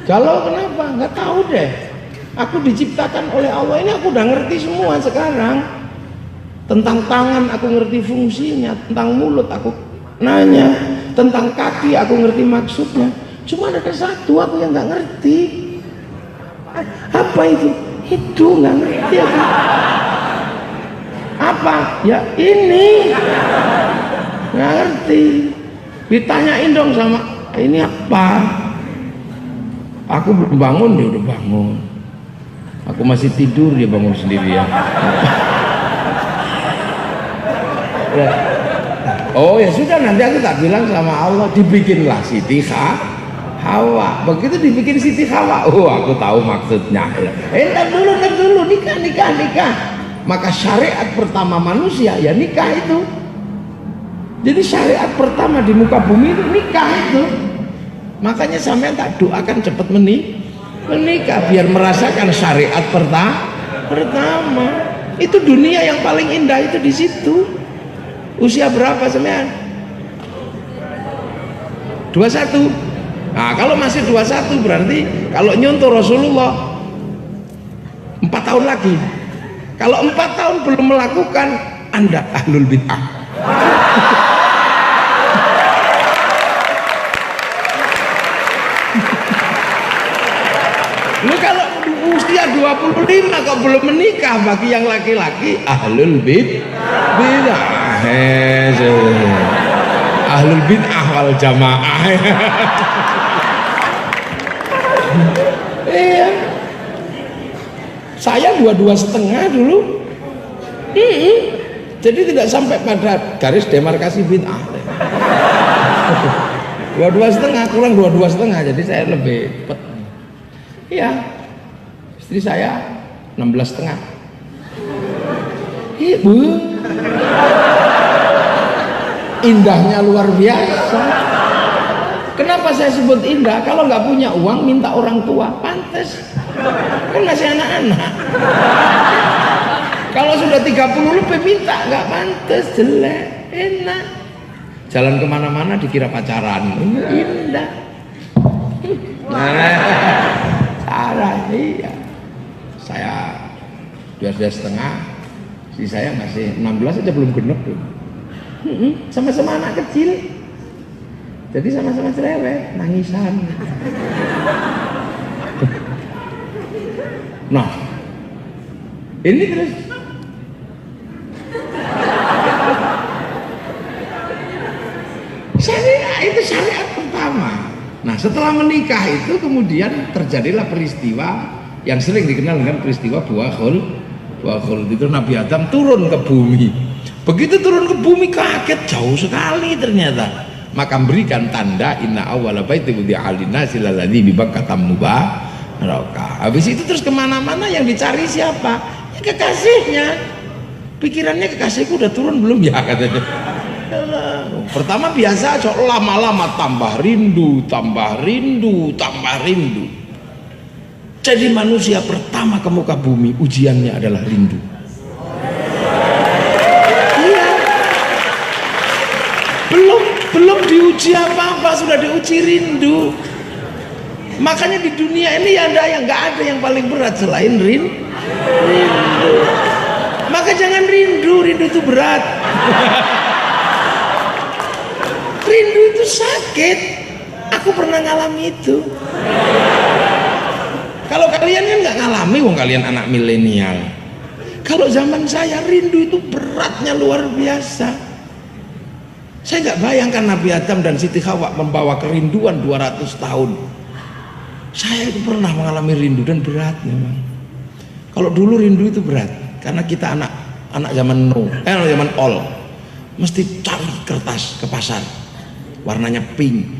Galau kenapa? Nggak tahu deh. Aku diciptakan oleh Allah ini, aku udah ngerti semua sekarang. Tentang tangan aku ngerti fungsinya, tentang mulut aku nanya, tentang kaki aku ngerti maksudnya. Cuma ada satu aku yang nggak ngerti. Apa itu? Itu nggak ngerti aku. Apa? Ya ini nggak ngerti. Ditanyain dong sama ini apa? Aku belum bangun, dia udah bangun. Aku masih tidur, dia bangun sendirian. Oh ya sudah, nanti aku tak bilang sama Allah, dibikinlah Siti Hawa. Begitu dibikin Siti Hawa, oh aku tahu maksudnya. Ntar dulu, nikah. Maka syariat pertama manusia ya nikah itu. Jadi syariat pertama di muka bumi itu nikah itu. Makanya sampai tak doakan cepat menikah biar merasakan syariat pertama. Itu dunia yang paling indah itu di situ. Usia berapa sampean? 21. Nah, kalau masih 21 berarti kalau nyontoh Rasulullah 4 tahun lagi. Kalau 4 tahun belum melakukan, Anda ahlul bid'ah. Lu kalau usia 25 kok belum menikah, bagi yang laki-laki ahlul bid'ah. Ahlul bid'ah wal jamaah. Iya. Saya 22,5 dulu. Jadi tidak sampai pada garis demarkasi bid'ah. 22,5 kurang 22,5, jadi saya lebih cepet. Iya. Istri saya 16,5. Ibu. Indahnya luar biasa. Kenapa saya sebut indah? Kalau nggak punya uang minta orang tua, pantas. Kan masih anak-anak. Kalau sudah 30 lebih minta, nggak pantas, jelek, enak. Jalan kemana-mana dikira pacaran, indah. Salah, iya. Saya 12,5, si saya masih 16 aja belum genep tuh. Sama-sama anak kecil. Jadi sama-sama cerewet, nangisan. Nah, ini terus syariat itu syariat Nah setelah menikah itu kemudian terjadilah peristiwa yang sering dikenal dengan peristiwa buah khuld. Itu Nabi Adam turun ke bumi. Begitu turun ke bumi kaget, jauh sekali ternyata. Maka berikan tanda inna awwala baitin wudi'a lin-nasi lalladzi bi Bakkah mubarakah. Habis itu terus kemana-mana yang dicari siapa? Ya kekasihnya. Pikirannya kekasihku udah turun belum ya katanya. Pertama biasa lama-lama tambah rindu. Jadi manusia pertama ke muka bumi ujiannya adalah rindu. Iya. Belum diuji apa-apa sudah diuji rindu. Makanya di dunia ini nggak ada yang paling berat selain rindu. Maka jangan rindu itu berat. Rindu itu sakit. Aku pernah ngalami itu. Kalau kalian kan nggak ngalami, wong kalian anak milenial. Kalau zaman saya rindu itu beratnya luar biasa. Saya nggak bayangkan Nabi Adam dan Siti Hawa membawa kerinduan 200 tahun. Saya itu pernah mengalami rindu dan berat memang. Kalau dulu rindu itu berat karena kita anak zaman zaman all, mesti cari kertas ke pasar, warnanya pink.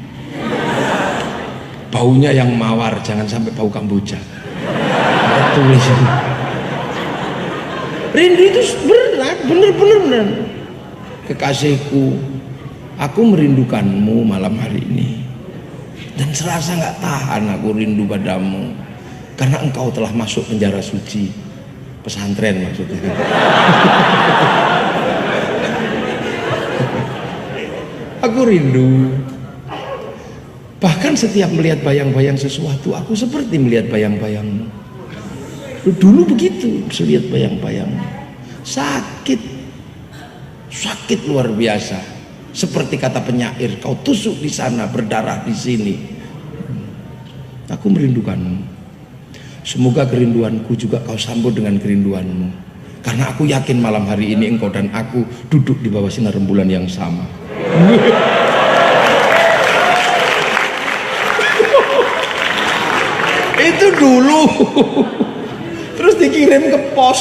Baunya yang mawar, jangan sampai bau kamboja. Ada tulis itu. Rindu itu berat, bener. Kekasihku, aku merindukanmu malam hari ini. Dan serasa nggak tahan aku rindu padamu, karena engkau telah masuk penjara suci, pesantren maksudnya. Aku rindu. Bahkan setiap melihat bayang-bayang sesuatu, aku seperti melihat bayang-bayangmu. Dulu begitu, melihat bayang-bayangmu. Sakit luar biasa. Seperti kata penyair, kau tusuk di sana, berdarah di sini. Aku merindukanmu. Semoga kerinduanku juga kau sambut dengan kerinduanmu. Karena aku yakin malam hari ini engkau dan aku duduk di bawah sinar rembulan yang sama. Itu dulu. Terus dikirim ke pos,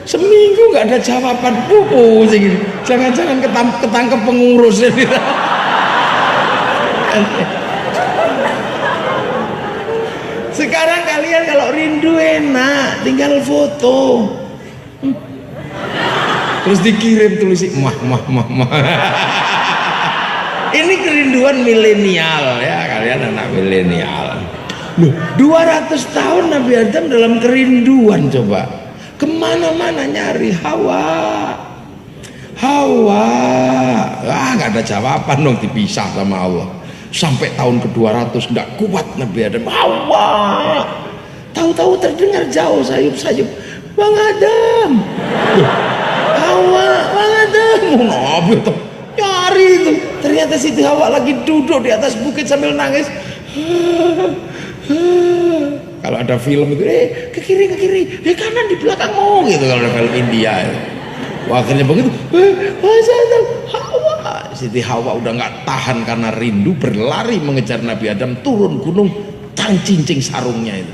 seminggu nggak ada jawaban. Jangan-jangan ketangkep pengurus. Sekarang kalian kalau rindu enak, tinggal foto, terus dikirim tulis mah. Ini kerinduan milenial ya, kalian anak milenial. Loh, 200 tahun Nabi Adam dalam kerinduan, coba kemana-mana nyari Hawa, nggak ada jawaban dong, dipisah sama Allah. Sampai tahun ke-200 nggak kuat Nabi Adam, Hawa, tahu-tahu terdengar jauh sayup-sayup, Bang Adam, Hawa, Bang Adam, Nabi nyari itu, ternyata Siti Hawa lagi duduk di atas bukit sambil nangis. Kalau ada film itu ke kiri, kanan di belakangmu gitu, kalau ada film India ya. Wah, akhirnya begitu, Hawa, Siti Hawa udah nggak tahan karena rindu, berlari mengejar Nabi Adam, turun gunung, cincing sarungnya itu.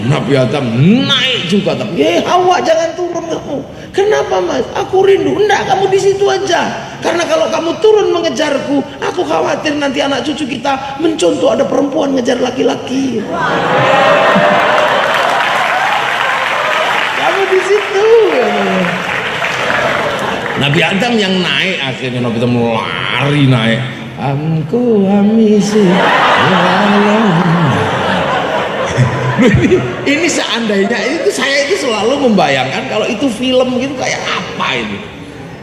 Nabi Adam naik juga, tapi Hawa jangan turun kamu. Kenapa mas? Aku rindu. Enggak, kamu di situ aja. Karena kalau kamu turun mengejarku, aku khawatir nanti anak cucu kita mencontoh ada perempuan ngejar laki-laki. Kamu di situ. Nabi Adam yang naik, akhirnya Nabi Adam lari naik. Amku amisi. Ini seandainya itu, saya itu selalu membayangkan kalau itu film gitu kayak apa ini.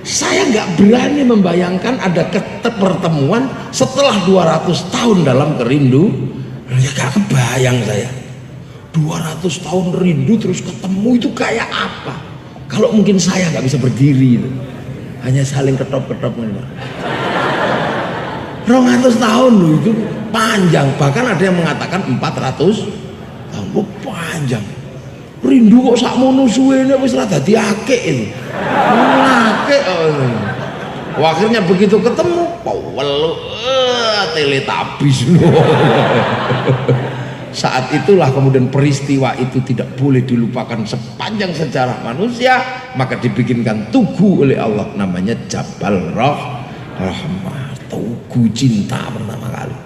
Saya nggak berani membayangkan ada pertemuan setelah 200 tahun dalam kerindu. Ya gak kebayang saya. 200 tahun rindu terus ketemu itu kayak apa? Kalau mungkin saya nggak bisa berdiri itu. Hanya saling ketop-ketop. 200 tahun loh, itu panjang. Bahkan ada yang mengatakan 400 tahun, panjang. Rindu kok sakmono suwene wis ra dadi akeh itu. Akeh. Akhirnya begitu ketemu, teletabis. Saat itulah kemudian peristiwa itu tidak boleh dilupakan sepanjang sejarah manusia, maka dibikinkan tugu oleh Allah namanya Jabal Rahmah, tugu cinta pertama kali.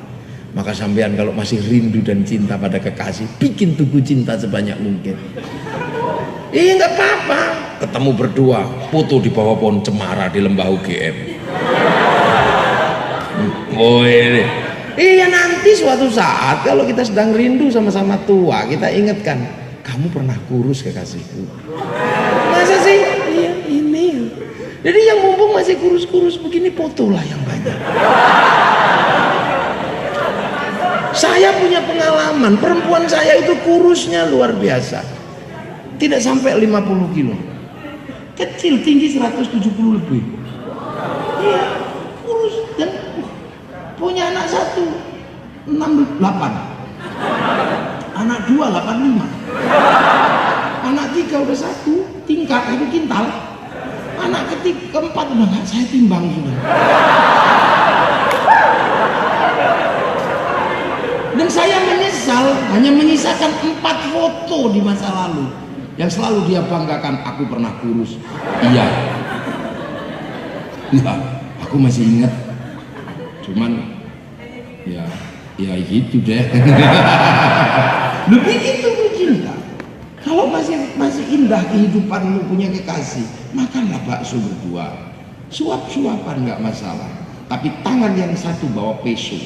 Maka sampean kalau masih rindu dan cinta pada kekasih, bikin tugu cinta sebanyak mungkin. Iya nggak apa-apa, ketemu berdua, foto di bawah pohon cemara di lembah UGM. Oh ini. Iya, nanti suatu saat kalau kita sedang rindu sama-sama tua, kita ingatkan, kamu pernah kurus kekasihku. Masa sih? Iya, ini. Jadi yang mumpung masih kurus-kurus begini, fotolah yang banyak. Saya punya pengalaman, perempuan saya itu kurusnya luar biasa. Tidak sampai 50 kilo. Kecil, tinggi 170 lebih. Iya, kurus dan punya anak 1 68, anak 2 85, anak 3 udah 1 tingkat 1 kintal, anak keempat udah nggak saya timbang sudah. Dan saya menyesal hanya menyisakan 4 foto di masa lalu yang selalu dia banggakan. Aku pernah kurus, iya, aku masih ingat. Cuman ya gitu deh. Lebih gitu cinta. Kalau masih indah kehidupanmu punya kekasih, makanlah bakso berdua, suap-suapan nggak masalah. Tapi tangan yang satu bawa peso.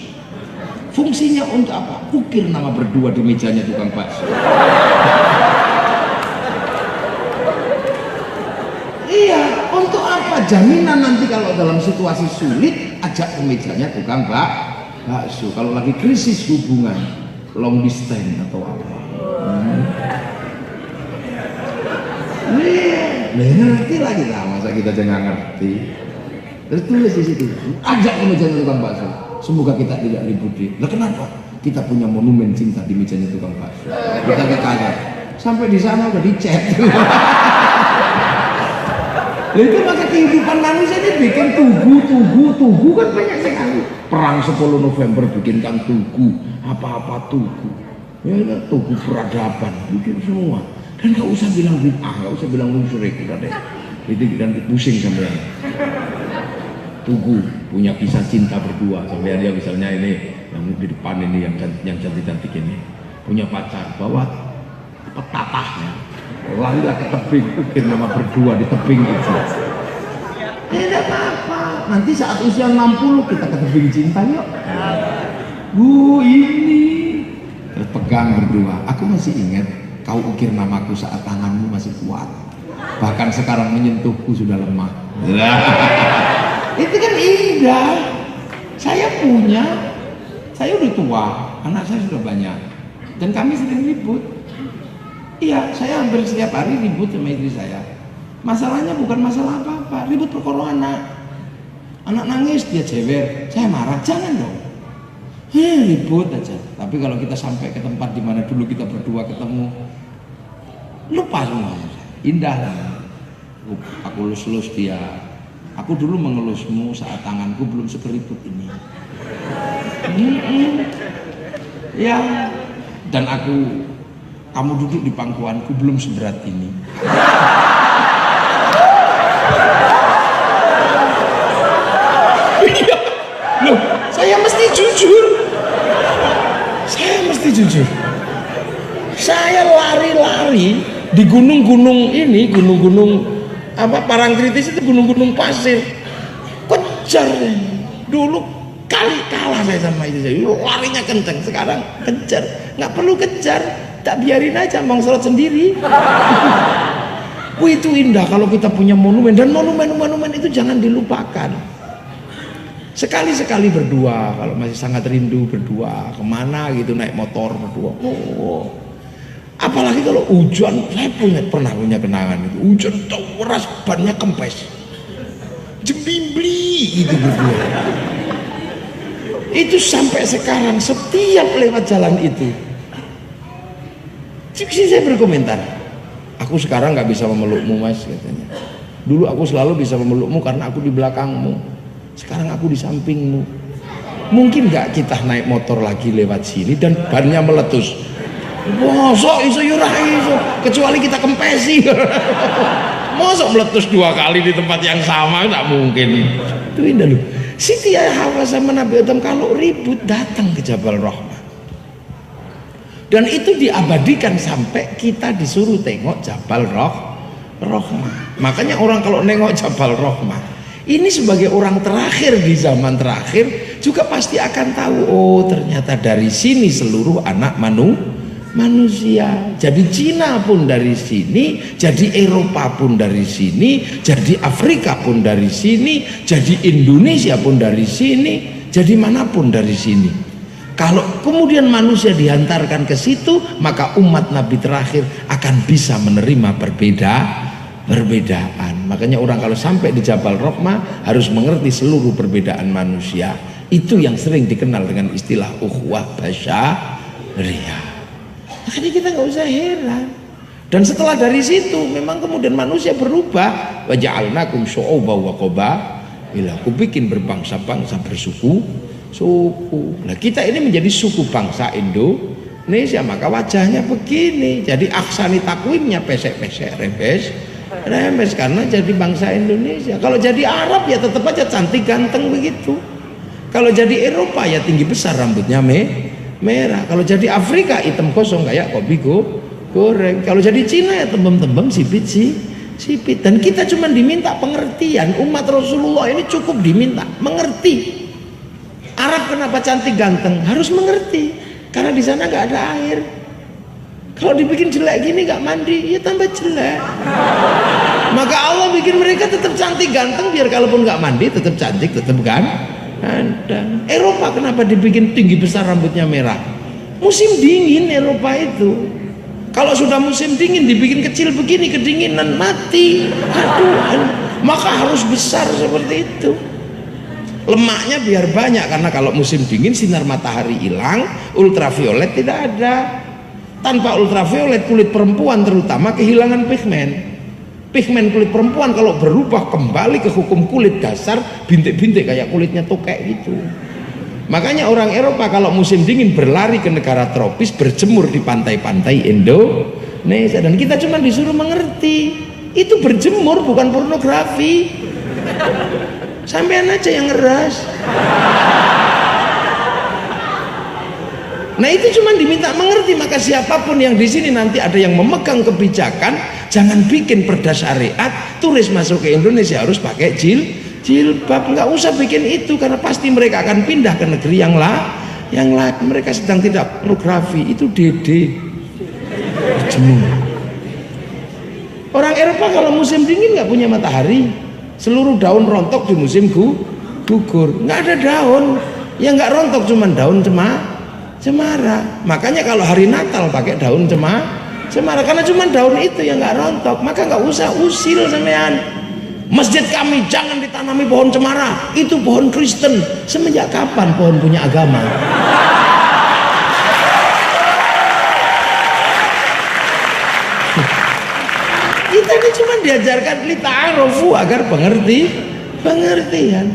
Fungsinya untuk apa? Ukir nama berdua di mejanya tukang bakso. Iya, untuk apa? Jaminan nanti kalau dalam situasi sulit, ajak ke mejanya tukang bakso. Kalau lagi krisis hubungan, long distance atau apa. Ngerti lagi lah, masa kita jangan ngerti. Terus tulis di situ, ajak ke mejanya tukang bakso. Semoga kita tidak ribut. Lah kenapa? Kita punya monumen cinta di mejanya tukang bakso. Kita kekayaan. Sampai di sana udah dicet. Itu maka kehidupan manusia ini bikin tugu kan banyak sekali. Perang 10 November bikinkan tugu, apa-apa tugu. Ya tugu peradaban, bikin semua. Dan nggak usah bilang bid'ah, nggak usah bilang musyrik, udah deh. Itu nanti pusing sampean. Tugu punya kisah cinta berdua, sampean dia misalnya ini yang di depan ini yang cantik-cantik ini punya pacar, bawa petatahnya, larilah ke tebing, bikin nama berdua di tebing itu. Tidak apa-apa. Nanti saat usia 60 kita ke tebing cinta yuk. Ini terpegang berdua. Aku masih ingat kau ukir namaku saat tanganmu masih kuat. Bahkan sekarang menyentuhku sudah lemah. Itu kan indah. Saya udah tua, anak saya sudah banyak, dan kami sering ribut. Iya, saya hampir setiap hari ribut sama istri saya. Masalahnya bukan masalah apa-apa, ribut perkara anak. Anak nangis, dia jewer, saya marah, jangan dong. Ribut aja. Tapi kalau kita sampai ke tempat di mana dulu kita berdua ketemu, lupa semuanya. Indah lah. Aku lus-lus dia. Aku dulu mengelusmu saat tanganku belum sekeriput ini. Ya, dan kamu duduk di pangkuanku belum seberat ini. Iya, loh, saya mesti jujur. Saya lari-lari di gunung-gunung ini, gunung-gunung Parangtritis itu gunung-gunung pasir. Kejar dulu kali kalah saya sama itu. Dulu larinya kencang, sekarang kejar. Nggak perlu kejar, tak biarin aja mangsalat sendiri. Itu indah kalau kita punya monumen, dan monumen itu jangan dilupakan. Sekali-sekali berdua, kalau masih sangat rindu berdua, kemana gitu naik motor berdua. Apalagi kalau hujan, saya pernah punya kenangan itu. Hujan deras, bannya kempes, jembimbli itu berdua. Itu sampai sekarang setiap lewat jalan itu, saya berkomentar. Aku sekarang nggak bisa memelukmu mas, katanya. Dulu aku selalu bisa memelukmu karena aku di belakangmu. Sekarang aku di sampingmu. Mungkin nggak kita naik motor lagi lewat sini dan bannya meletus? Mosok iso yo ora iso, kecuali kita kempesi. Mosok meletus 2 kali di tempat yang sama, tak mungkin. Itu indah loh. Siti Hawa sama Nabi Adam kalau ribut datang ke Jabal Rahmah. Dan itu diabadikan sampai kita disuruh tengok Jabal Rahmah. Makanya orang kalau nengok Jabal Rahmah, ini sebagai orang terakhir di zaman terakhir juga pasti akan tahu, oh ternyata dari sini seluruh anak manusia. Jadi Cina pun dari sini, jadi Eropa pun dari sini, jadi Afrika pun dari sini, jadi Indonesia pun dari sini, jadi manapun dari sini. Kalau kemudian manusia dihantarkan ke situ, maka umat Nabi terakhir akan bisa menerima perbedaan. Makanya orang kalau sampai di Jabal Rahmah harus mengerti seluruh perbedaan manusia. Itu yang sering dikenal dengan istilah ukhuwah basyariyah. Makanya kita nggak usah heran. Dan setelah dari situ memang kemudian manusia berubah. Wa ja'alnakum syu'uban wa qabaila. Aku bikin berbangsa-bangsa, bersuku. Nah kita ini menjadi suku bangsa Indonesia, maka wajahnya begini. Jadi aksani takwimnya pesek-pesek, rembes karena jadi bangsa Indonesia. Kalau jadi Arab ya tetap aja cantik ganteng begitu. Kalau jadi Eropa ya tinggi besar, rambutnya merah. Kalau jadi Afrika hitam kosong kayak kopi goreng. Kalau jadi Cina ya tembem-tembem sipit. Dan kita cuma diminta pengertian. Umat Rasulullah ini cukup diminta mengerti. Arab kenapa cantik ganteng? Harus mengerti, karena di sana nggak ada air. Kalau dibikin jelek gini nggak mandi, ya tambah jelek. Maka Allah bikin mereka tetap cantik ganteng, biar kalaupun nggak mandi tetap cantik, tetap ganteng. Eropa kenapa dibikin tinggi besar, rambutnya merah? Musim dingin Eropa itu. Kalau sudah musim dingin dibikin kecil begini, kedinginan mati. Aduh, maka harus besar seperti itu. Lemaknya biar banyak, karena kalau musim dingin sinar matahari hilang, ultraviolet tidak ada. Tanpa ultraviolet kulit perempuan terutama kehilangan pigmen kulit perempuan kalau berubah kembali ke hukum kulit dasar, bintik-bintik kayak kulitnya tokek gitu. Makanya orang Eropa kalau musim dingin berlari ke negara tropis, berjemur di pantai-pantai Indonesia. Dan kita cuma disuruh mengerti, itu berjemur bukan pornografi. Sampean aja yang ngeras. Nah itu cuma diminta mengerti. Maka siapapun yang di sini nanti ada yang memegang kebijakan, jangan bikin perda syariat, turis masuk ke Indonesia harus pakai jilbab. Nggak usah bikin itu, karena pasti mereka akan pindah ke negeri yang lain. Mereka sedang tidak pornografi, itu dede. Berjemur. Orang Eropa kalau musim dingin nggak punya matahari. Seluruh daun rontok di musim gugur, nggak ada daun, yang nggak rontok cuma daun cemara. Makanya kalau hari Natal pakai daun cemara, karena cuma daun itu yang nggak rontok. Maka nggak usah usil sampean. Masjid kami jangan ditanami pohon cemara, itu pohon Kristen. Semenjak kapan pohon punya agama? Kita ini cuma diajarkan lita'arofu agar pengertian.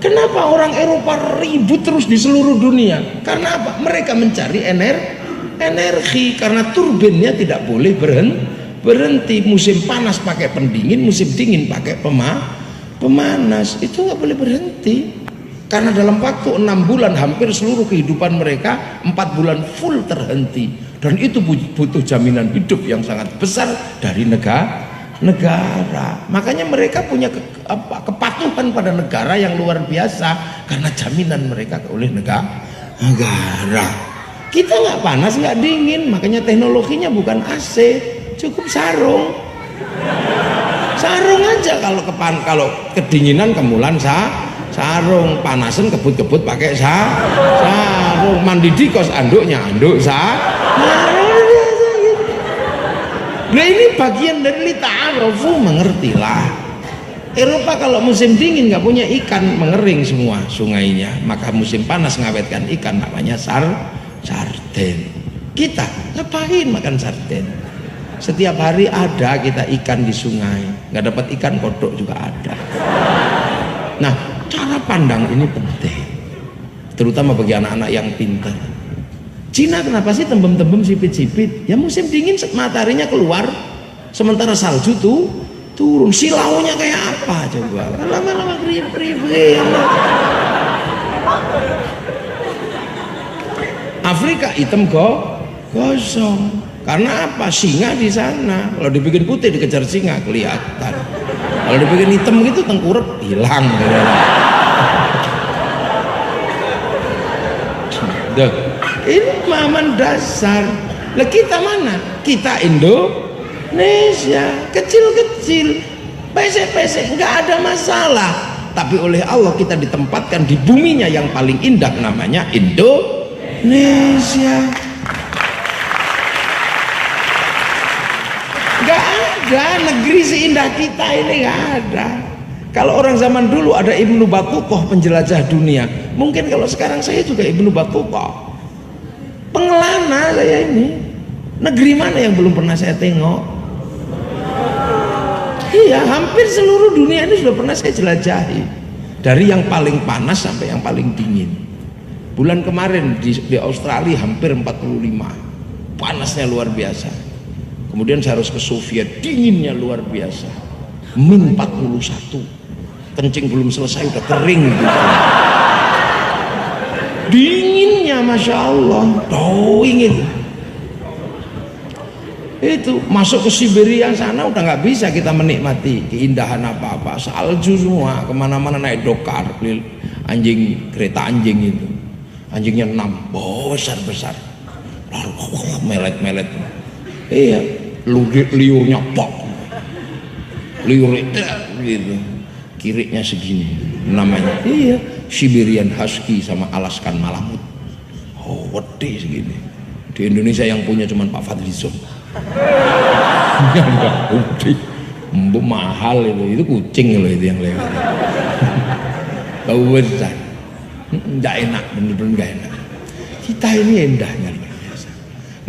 Kenapa orang Eropa ribut terus di seluruh dunia? Karena apa? Mereka mencari energi, karena turbinnya tidak boleh berhenti. Musim panas pakai pendingin, musim dingin pakai pemanas. Itu nggak boleh berhenti. Karena dalam waktu 6 bulan hampir seluruh kehidupan mereka 4 bulan full terhenti. Dan itu butuh jaminan hidup yang sangat besar dari negara. Makanya mereka punya kepatuhan pada negara yang luar biasa, karena jaminan mereka oleh negara. Kita nggak panas nggak dingin, makanya teknologinya bukan AC, cukup sarung aja. Kalau kedinginan kemulan sarung, panasan kebut-kebut pakai sarung, mandi di kos anduk sarung. Nah ini bagian dari lita'arofu, mengertilah. Eropa kalau musim dingin nggak punya ikan, mengering semua sungainya, maka musim panas ngawetkan ikan, namanya sarden. Kita ngapain makan sarden? Setiap hari ada kita ikan di sungai, nggak dapat ikan kodok juga ada. Nah cara pandang ini penting. terutama bagi anak-anak yang pintar. Cina kenapa sih tembem-tembem sipit-sipit? Ya musim dingin mataharinya keluar, sementara salju tuh turun. Silaunya kayak apa coba? Lama-lama kriuk-kriuk. Afrika hitam gosong. Karena apa? Singa di sana. Kalau dibikin putih dikejar singa kelihatan. Kalau dibikin hitam gitu tengkurap hilang. Duh. Ini pemahaman dasar. Lah kita mana? Kita Indonesia, kecil-kecil, pesek-pesek, nggak ada masalah. Tapi oleh Allah kita ditempatkan di buminya yang paling indah, namanya Indonesia. Nggak ada negeri seindah kita ini, nggak ada. Kalau orang zaman dulu ada Ibnu Battuta, penjelajah dunia. Mungkin kalau sekarang saya juga Ibnu Battuta. Pengelana saya ini. Negeri mana yang belum pernah saya tengok? Iya, hampir seluruh dunia ini sudah pernah saya jelajahi. Dari yang paling panas sampai yang paling dingin. Bulan kemarin di Australia hampir 45. Panasnya luar biasa. Kemudian saya harus ke Soviet, dinginnya luar biasa. Min 41. Kencing belum selesai udah kering gitu. Dinginnya Masya Allah, ingin itu masuk ke Siberia sana udah nggak bisa kita menikmati keindahan apa-apa, salju semua, kemana-mana naik dokar, anjing, kereta anjing itu, anjingnya 6 besar, melet-melet, iya, liurnya pok, liur gitu, kiriknya segini, namanya, iya. Siberian Husky sama Alaskan Malamut. Oh, gede segini. Di Indonesia yang punya cuma Pak Fadlizon. Gede. Mahal itu kucing loh itu yang lewat. Tahu besar. Enggak enak, bener-bener enggak enak. Kita ini indahnya luar biasa.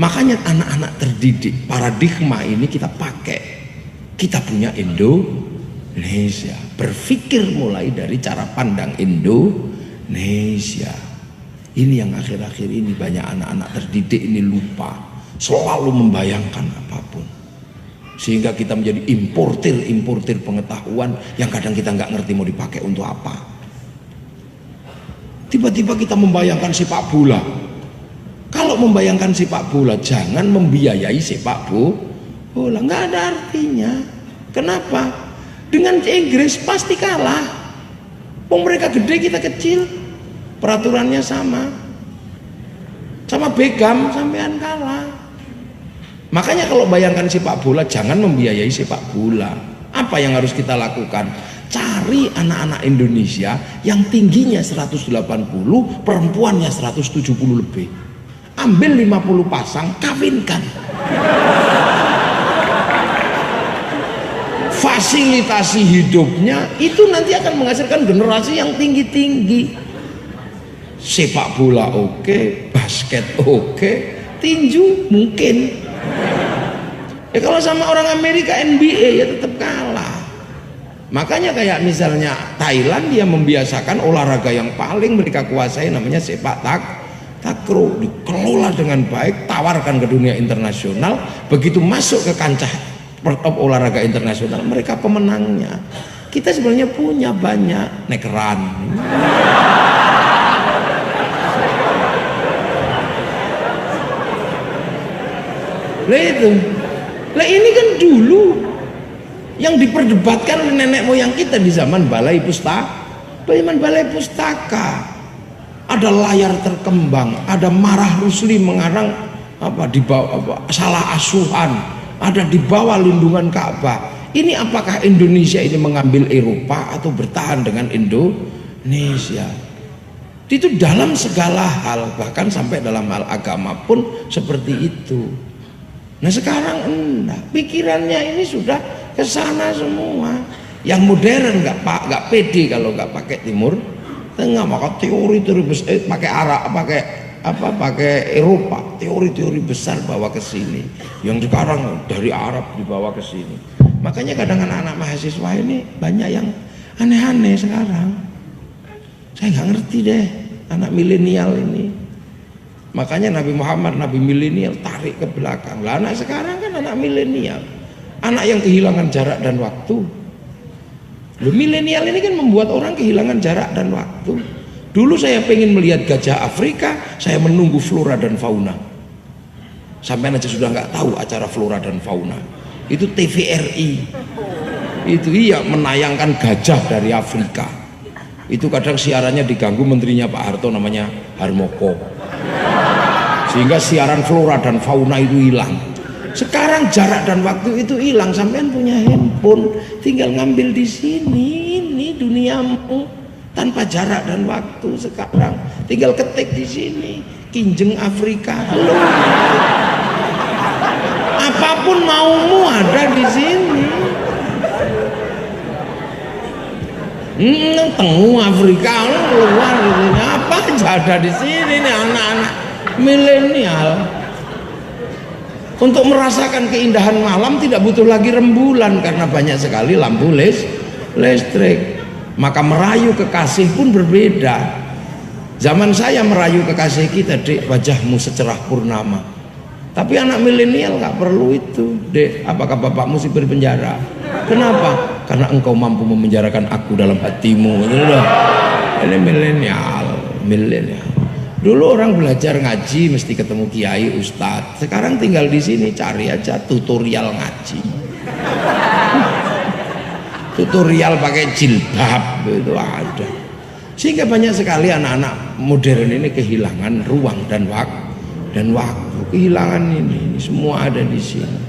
Makanya anak-anak terdidik, paradigma ini kita pakai. Kita punya Indonesia, berpikir mulai dari cara pandang Indonesia. Ini yang akhir-akhir ini banyak anak-anak terdidik ini lupa, selalu membayangkan apapun, sehingga kita menjadi importir pengetahuan yang kadang kita nggak ngerti mau dipakai untuk apa. Tiba-tiba kita membayangkan sepak bola. Kalau membayangkan sepak bola, jangan membiayai sepak bola, nggak ada artinya. Kenapa? Dengan Inggris pasti kalah. Mereka gede, kita kecil. Peraturannya sama Beckham sampean kalah. Makanya kalau bayangkan sepak bola, jangan membiayai sepak bola. Apa yang harus kita lakukan? Cari anak-anak Indonesia yang tingginya 180, perempuannya 170 lebih. Ambil 50 pasang, kawinkan. Fasilitasi hidupnya itu nanti akan menghasilkan generasi yang tinggi-tinggi. Sepak bola oke, basket oke, tinju mungkin. Ya kalau sama orang Amerika NBA ya tetap kalah. Makanya kayak misalnya Thailand, dia membiasakan olahraga yang paling mereka kuasai namanya sepak takraw, dikelola dengan baik, tawarkan ke dunia internasional. Begitu masuk ke kancah olahraga internasional, mereka pemenangnya. Kita sebenarnya punya banyak, nekeran. Lah ini kan dulu yang diperdebatkan oleh nenek moyang kita di zaman balai pustaka. Ada layar terkembang, ada Marah Rusli mengarang di bawah salah asuhan, ada di bawah lindungan Ka'bah. Ini apakah Indonesia ini mengambil Eropa atau bertahan dengan Indonesia? Itu dalam segala hal, bahkan sampai dalam hal agama pun seperti itu. Nah sekarang enggak, pikirannya ini sudah ke sana semua. Yang modern nggak pede kalau nggak pakai Timur Tengah, maka teori-teori besar pakai Arab, pakai Eropa, teori-teori besar bawa ke sini. Yang sekarang dari Arab dibawa ke sini. Makanya kadang anak-anak mahasiswa ini banyak yang aneh-aneh sekarang. Saya nggak ngerti deh. anak milenial ini. Makanya Nabi Muhammad, Nabi milenial, tarik ke belakang. Lah anak sekarang kan anak milenial, anak yang kehilangan jarak dan waktu. Loh, milenial ini kan membuat orang kehilangan jarak dan waktu. Dulu saya pengen melihat gajah Afrika, saya menunggu flora dan fauna. Sampai aja sudah nggak tahu acara flora dan fauna. Itu TVRI. Itu iya menayangkan gajah dari Afrika. Itu kadang siarannya diganggu menterinya Pak Harto namanya Harmoko. Sehingga siaran flora dan fauna itu hilang. Sekarang jarak dan waktu itu hilang. Sampean punya handphone, tinggal ngambil di sini. Ini duniamu tanpa jarak dan waktu sekarang. Tinggal ketik di sini, Kinjeng Afrika. Halo. Apapun maumu ada di sini. Tengah Afrika keluar di sini. Apa aja ada di sini nih anak-anak milenial. Untuk merasakan keindahan malam tidak butuh lagi rembulan karena banyak sekali lampu listrik. Maka merayu kekasih pun berbeda. Zaman saya merayu kekasih kita, Dek, wajahmu secerah purnama. Tapi anak milenial nggak perlu itu. Dek, apakah bapakmu sipir penjara? Kenapa? Karena engkau mampu memenjarakan aku dalam hatimu. Ini milenial. Dulu orang belajar ngaji mesti ketemu kiai, ustadz. Sekarang tinggal di sini cari aja tutorial ngaji. Tutorial pakai jilbab itu ada. Sehingga banyak sekali anak-anak modern ini kehilangan ruang dan waktu. Kehilangan ini semua ada di sini.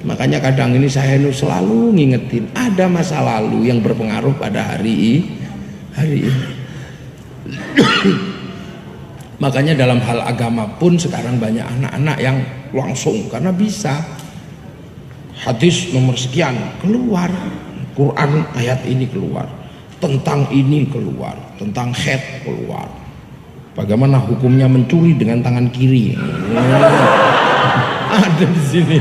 Makanya kadang ini saya selalu ngingetin ada masa lalu yang berpengaruh pada hari ini. Makanya dalam hal agama pun sekarang banyak anak-anak yang langsung karena bisa hadis nomor sekian keluar, Quran ayat ini keluar, tentang ini keluar, tentang head keluar. Bagaimana hukumnya mencuri dengan tangan kiri? Ada di sini.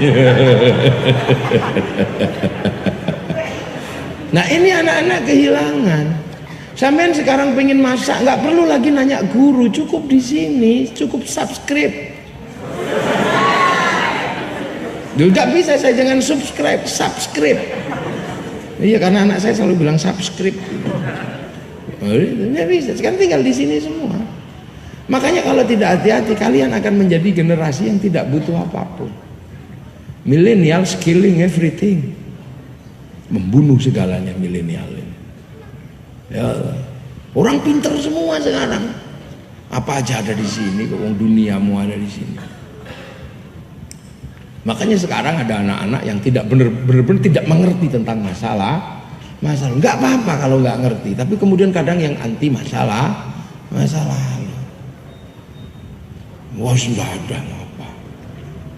Nah ini anak-anak kehilangan. Sampean sekarang pengen masak nggak perlu lagi nanya guru, cukup di sini, cukup subscribe. Nggak bisa saya jangan subscribe. Iya karena anak saya selalu bilang subscribe. Nggak bisa, sekarang tinggal di sini semua. Makanya kalau tidak hati-hati kalian akan menjadi generasi yang tidak butuh apapun. Millennial killing everything, membunuh segalanya milenial ini. Ya, orang pinter semua sekarang. Apa aja ada di sini, orang duniamu ada di sini. Makanya sekarang ada anak-anak yang tidak benar-benar tidak mengerti tentang masalah. Nggak apa-apa kalau nggak ngerti, tapi kemudian kadang yang anti masalah. Wah sudah ada apa.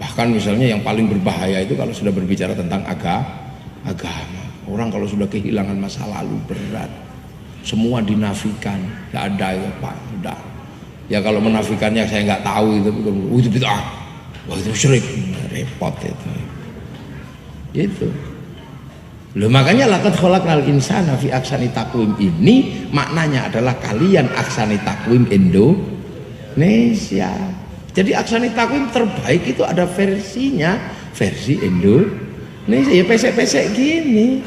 Bahkan misalnya yang paling berbahaya itu kalau sudah berbicara tentang agama. Orang kalau sudah kehilangan masa lalu berat. Semua dinafikan, nggak ada ya Pak, udah. Ya kalau menafikannya saya nggak tahu itu bid'ah, wah itu syirik, repot itu. Gitu. Loh makanya laqad khalaqnal insana fi ahsani taqwim ini maknanya adalah kalian ahsani taqwim Indonesia. Jadi ahsani taqwim terbaik itu ada versinya, versi Indonesia. Ya pesek-pesek gini.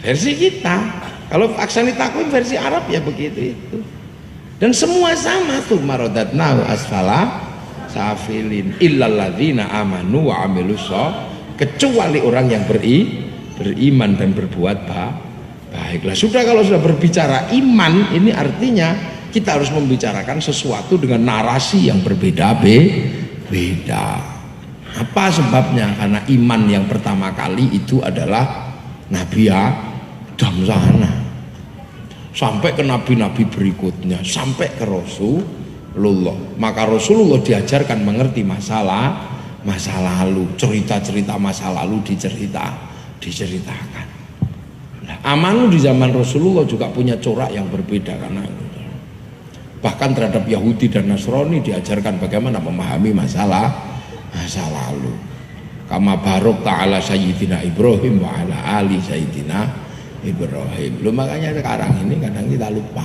Versi kita. Kalau ahsani taqwim versi Arab ya begitu itu. Dan semua sama tuh marodatnahu asfala safilin illal ladzina amanu wa amilus kecuali orang yang beriman dan berbuat baiklah. Sudah kalau sudah berbicara iman ini artinya kita harus membicarakan sesuatu dengan narasi yang berbeda-beda. Apa sebabnya? Karena iman yang pertama kali itu adalah Nabi Adam sana, sampai ke nabi-nabi berikutnya, sampai ke Rasulullah. Maka Rasulullah diajarkan mengerti masa lalu, cerita-cerita masa lalu diceritakan. Nah, aman di zaman Rasulullah juga punya corak yang berbeda karena bahkan terhadap Yahudi dan Nasrani diajarkan bagaimana memahami masa lalu. Kama barok ta'ala sayyidina Ibrahim wa ala ali sayyidina Ibrahim. Loh, makanya sekarang ini kadang kita lupa.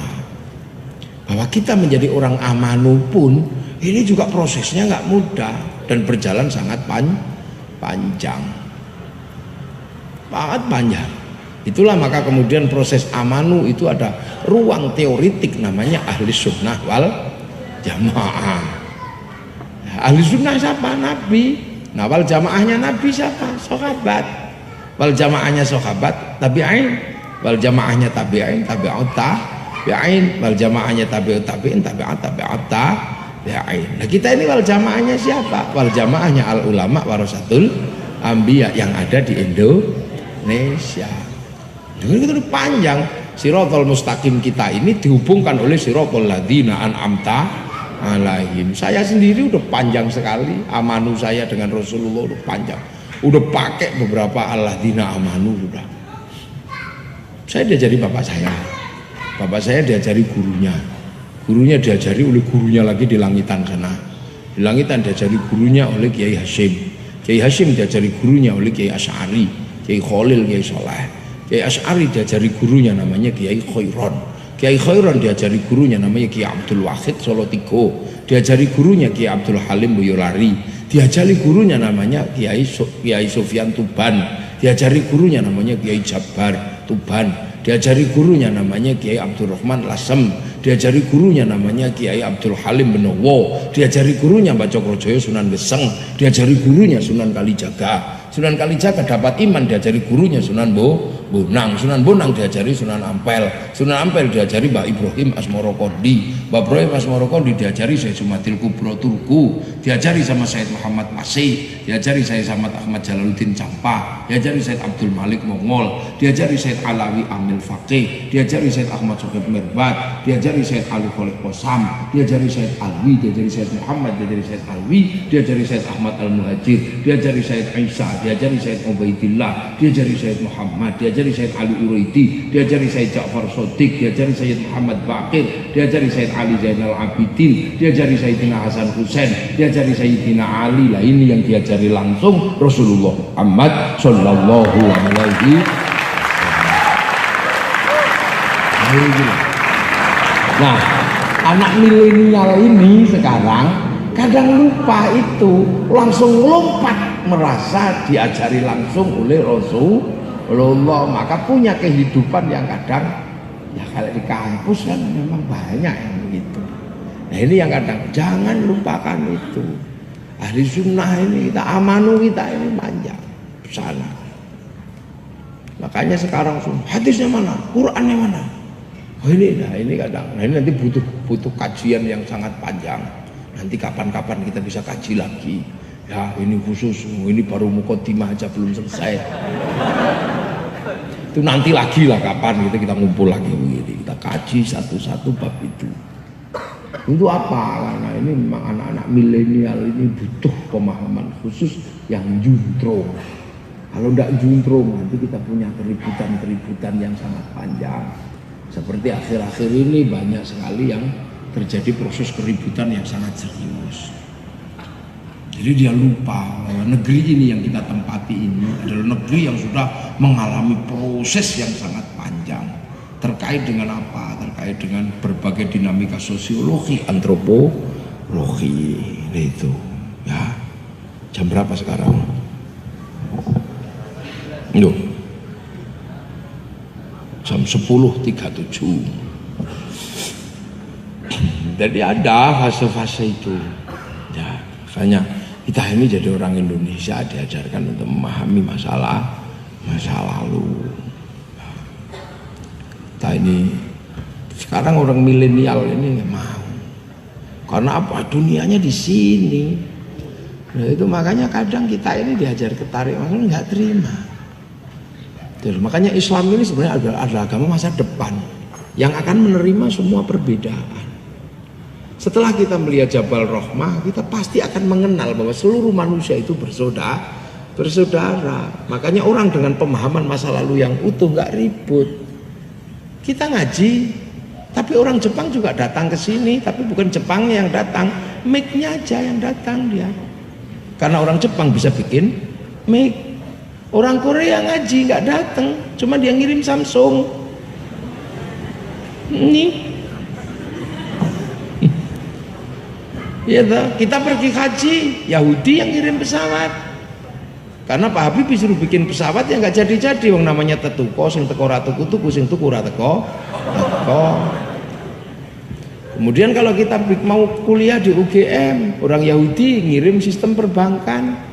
bahwa kita menjadi orang amanu pun ini juga prosesnya nggak mudah dan berjalan sangat panjang. Sangat panjang. Itulah maka kemudian proses amanu itu ada ruang teoritik namanya ahli sunnah wal jamaah. Ahli sunnah siapa? Nabi. Nah, wal jamaahnya Nabi siapa? Sahabat. Wal jamaahnya sahabat tabi'in. Wal jamaahnya tabi'in, tabi'ut tabi'in. Wal jamaahnya tabi'ut tabi'in, tabi'ut tabi'ut tabi'in. Nah, kita ini wal jamaahnya siapa? Wal jamaahnya al ulama warasatul anbiya yang ada di Indonesia. Jadi itu panjang. Siratal mustaqim kita ini dihubungkan oleh siratal ladzina an'amta alaihim. Saya sendiri udah panjang sekali amanu saya dengan Rasulullah, udah panjang. Udah pakai beberapa alladzina amanu sudah. Saya diajari bapak saya. Bapak saya diajari gurunya. Gurunya diajari oleh gurunya lagi di langitan sana. Di langitan diajari gurunya oleh Kiai Hashim. Kiai Hashim diajari gurunya oleh Kiai Asy'ari, Kiai Khalil, Kiai Soleh. Kiai Asy'ari diajari gurunya namanya Kiai Khairon. Kiai Khairon diajari gurunya namanya Kiai Abdul Wahid Solotigo. Diajari gurunya Kiai Abdul Halim Boyolali. Diajari gurunya namanya Kiai Sufyan Tuban. Diajari gurunya namanya Kiai Jabar Tuban. Diajari gurunya namanya Kiai Abdurrahman Lasem. Diajari gurunya namanya Kiai Abdul Halim Benowo. Diajari gurunya Mbak Cokrojoyo Sunan Geseng. Diajari gurunya Sunan Kalijaga. Sunan Kalijaga dapat iman diajari gurunya Sunan Bonang. Sunan Bonang diajari Sunan Ampel. Sunan Ampel diajari Mbak Ibrahim Asmoro Kondi. Mbak Ibrahim Asmoro Kondi diajari Syekh Sumatil Kubro Turku. Diajari sama Syed Muhammad Masih. Diajari Syed Samad Ahmad Jalaluddin Campa. Diajari Syed Abdul Malik Mongol. Diajari Syed Alawi Amil Faqih. Diajari Syed Ahmad Sohib Mirbat. Diajari Syed Ali Khalid Qosam. Diajari Syed Alwi. Diajari Syed Muhammad. Diajari Syed Alwi. Diajari Syed Ahmad Al-Muhajir. Diajari Syed Isa. Diajari Syed Ubaidillah. Diajari Syed Muhammad. Diajari Syed Ali Uraidi. Diajari Syed Ja'far Shodiq. Diajari Syed Muhammad Baqir. Diajari Syed Ali Zainal Abidin. Diajari Sayyidina Hasan Husain. Diajari Sayyidina Ali. Lah ini yang diajari langsung Rasulullah Muhammad sallallahu alaihi wasallam. Nah, anak milenial ini sekarang kadang lupa itu, langsung lompat merasa diajari langsung oleh Rasulullah, maka punya kehidupan yang kadang ya kalau di kampus kan memang banyak yang begitu. Nah ini yang kadang jangan lupakan itu. Ahli sunnah ini kita amanu, kita ini panjang sana. Makanya sekarang hadisnya mana, Qurannya mana? Oh ini, nah ini kadang, nah ini nanti butuh kajian yang sangat panjang. Nanti kapan-kapan kita bisa kaji lagi. Ya ini khusus, ini baru muqaddimah aja belum selesai. Itu nanti lagi lah kapan kita ngumpul lagi begini, kita kaji satu-satu bab itu. Untuk apa? Karena ini memang anak-anak milenial ini butuh pemahaman khusus yang juntrung. Kalau tidak juntrung nanti kita punya keributan-keributan yang sangat panjang. Seperti akhir-akhir ini banyak sekali yang terjadi proses keributan yang sangat serius. Jadi dia lupa bahwa negeri ini yang kita tempati ini adalah negeri yang sudah mengalami proses yang sangat panjang. Terkait dengan apa? Terkait dengan berbagai dinamika sosiologi, antropologi. Itu ya. Jam berapa sekarang? Loh. Jam 10.37. Jadi ada fase-fase itu. Ya, makanya kita ini jadi orang Indonesia diajarkan untuk memahami masa lalu. Kita ini sekarang orang milenial ini nggak mau, karena apa? Dunianya di sini. Nah, itu makanya kadang kita ini diajar ketarik, makanya nggak terima. Terus, makanya Islam ini sebenarnya adalah agama masa depan yang akan menerima semua perbedaan. Setelah kita melihat Jabal Rahmah, kita pasti akan mengenal bahwa seluruh manusia itu bersaudara. Makanya orang dengan pemahaman masa lalu yang utuh nggak ribut. Kita ngaji, tapi orang Jepang juga datang ke sini, tapi bukan Jepangnya yang datang, mic-nya aja yang datang dia. Karena orang Jepang bisa bikin mic. Orang Korea ngaji nggak datang, cuma dia ngirim Samsung. Ini Iya toh, kita pergi haji, Yahudi yang kirim pesawat. Karena Pak Habib disuruh bikin pesawat yang nggak jadi-jadi, wong namanya tetuko, sing teko ra tuku, sing tuku ra teko. Kemudian kalau kita mau kuliah di UGM, orang Yahudi ngirim sistem perbankan.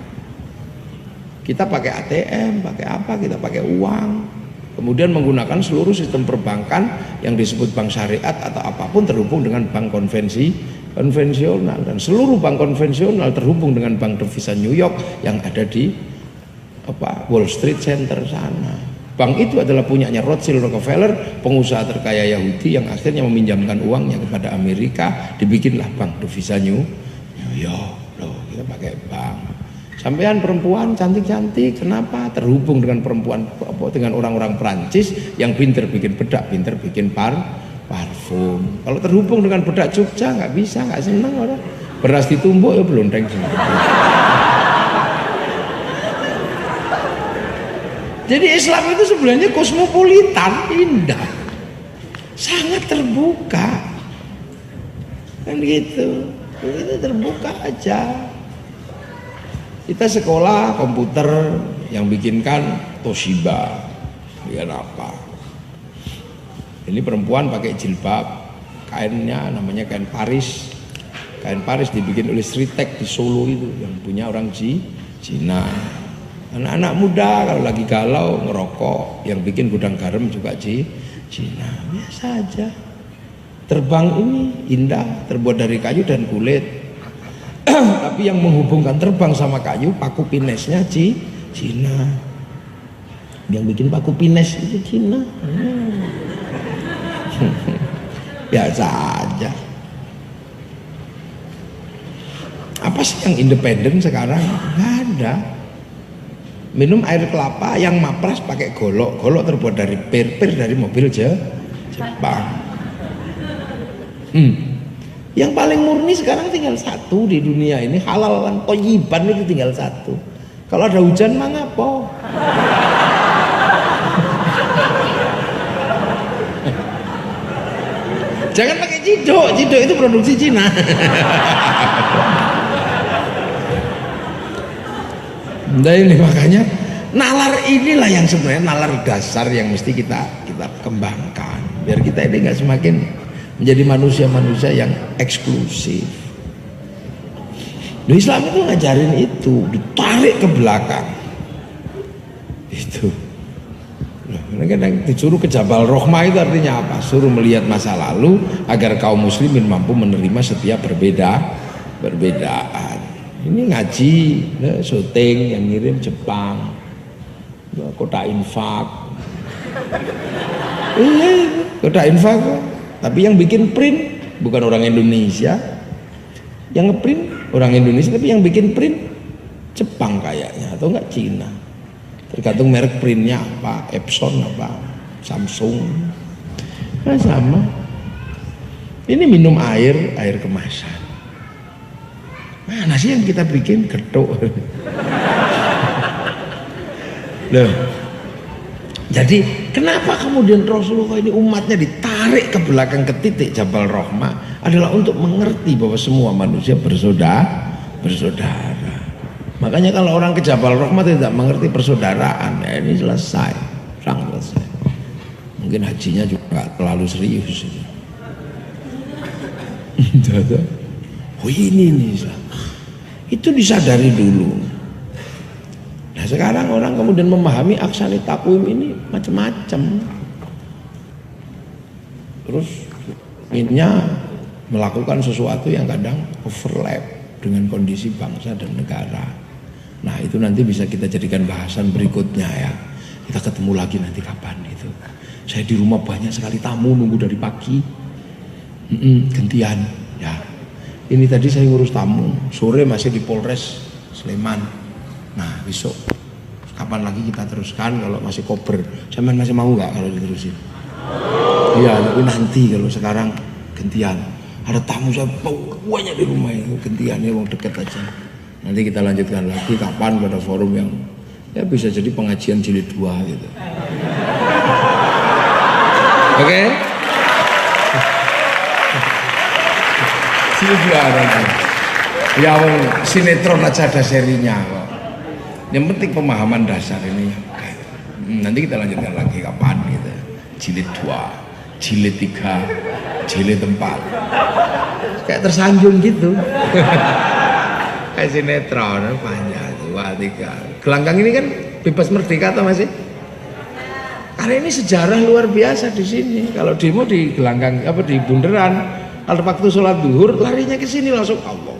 Kita pakai ATM, pakai apa? Kita pakai uang. Kemudian menggunakan seluruh sistem perbankan yang disebut bank syariat atau apapun terhubung dengan bank konvensional, dan seluruh bank konvensional terhubung dengan bank devisa New York yang ada di Wall Street Center sana. Bank itu adalah punyanya Rothschild Rockefeller, pengusaha terkaya Yahudi yang akhirnya meminjamkan uangnya kepada Amerika, dibikinlah bank devisa New York. Loh, kita pakai bank. Sampean perempuan cantik-cantik, kenapa? Terhubung dengan dengan orang-orang Prancis yang pinter bikin bedak, pinter bikin parfum. Kalau terhubung dengan bedak Jogja nggak bisa, nggak seneng orang. Beras ditumbuk ya belondeng semua. Jadi Islam itu sebenarnya kosmopolitan, indah, sangat terbuka, kan gitu. Itu terbuka aja. Kita sekolah komputer yang bikinkan Toshiba, biar apa? Ini perempuan pakai jilbab, kainnya namanya kain Paris. Kain Paris dibikin oleh Sritek di Solo itu, yang punya orang Cina. Anak-anak muda kalau lagi galau ngerokok, yang bikin gudang garam juga Cina. Biasa aja. Terbang ini indah, terbuat dari kayu dan kulit. Tapi yang menghubungkan terbang sama kayu, paku pinesnya Cina. Yang bikin paku pines itu Cina. Biasa aja. Apa sih yang independen sekarang? Nggak ada. Minum air kelapa yang mapras pakai golok. Golok terbuat dari pir dari mobil Jepang. Yang paling murni sekarang tinggal satu di dunia ini, halalan thayyiban itu tinggal satu. Kalau ada hujan mah ngapo? Jangan pakai cidok itu produksi Cina. Nah ini makanya nalar inilah yang sebenarnya nalar dasar yang mesti kita kembangkan, biar kita ini nggak semakin menjadi manusia-manusia yang eksklusif. Nah, Islam itu ngajarin itu, ditarik ke belakang. Itu. Nah, kadang disuruh ke Jabal Rohmah itu artinya apa? Suruh melihat masa lalu agar kaum muslimin mampu menerima setiap perbedaan. Ini ngaji, syuting yang ngirim Jepang, kota infak. Kota infak. Tapi yang bikin print bukan orang Indonesia, yang ngeprint orang Indonesia, tapi yang bikin print Jepang kayaknya, atau enggak Cina, tergantung merek printnya apa, Epson apa, Samsung, nah sama. Ini minum air kemasan, mana sih yang kita bikin gedok? Loh, jadi kenapa kemudian Rasulullah ini umatnya ditarik ke belakang ke titik Jabal Rohmah adalah untuk mengerti bahwa semua manusia bersaudara. Makanya kalau orang ke Jabal Rohmah tidak mengerti persaudaraan, ya ini selesai. Mungkin hajinya juga nggak terlalu serius. Oh ini nih, itu disadari dulu. Nah sekarang orang kemudian memahami aksani takwim ini macam-macam. Terus intinya melakukan sesuatu yang kadang overlap dengan kondisi bangsa dan negara. Nah itu nanti bisa kita jadikan bahasan berikutnya ya. Kita ketemu lagi nanti kapan itu. Saya di rumah banyak sekali tamu nunggu dari pagi. Gantian ya. Ini tadi saya ngurus tamu, sore masih di Polres Sleman. Nah besok kapan lagi kita teruskan, kalau masih kober sampean masih mau nggak kalau diterusin? Iya tapi nanti, kalau sekarang gantian, ada tamu saya banyak di rumah itu, gantiannya mau deket aja, nanti kita lanjutkan lagi kapan pada forum yang ya bisa jadi pengajian jilid 2 gitu. Oke? Jilid 2 nanti. Ya sinetron aja ada serinya kok. Yang penting pemahaman dasar ini. Nanti kita lanjutkan lagi kapan gitu. Jilid 2, jilid 3, jilid 4. Kayak tersanjung gitu. Kayak sinetron panjang 2, 3. Gelanggang ini kan bebas merdeka atau masih? Karena ini sejarah luar biasa di sini. Kalau demo di Gelanggang apa di Bundaran, kalau waktu sholat duhur larinya ke sini langsung Allah.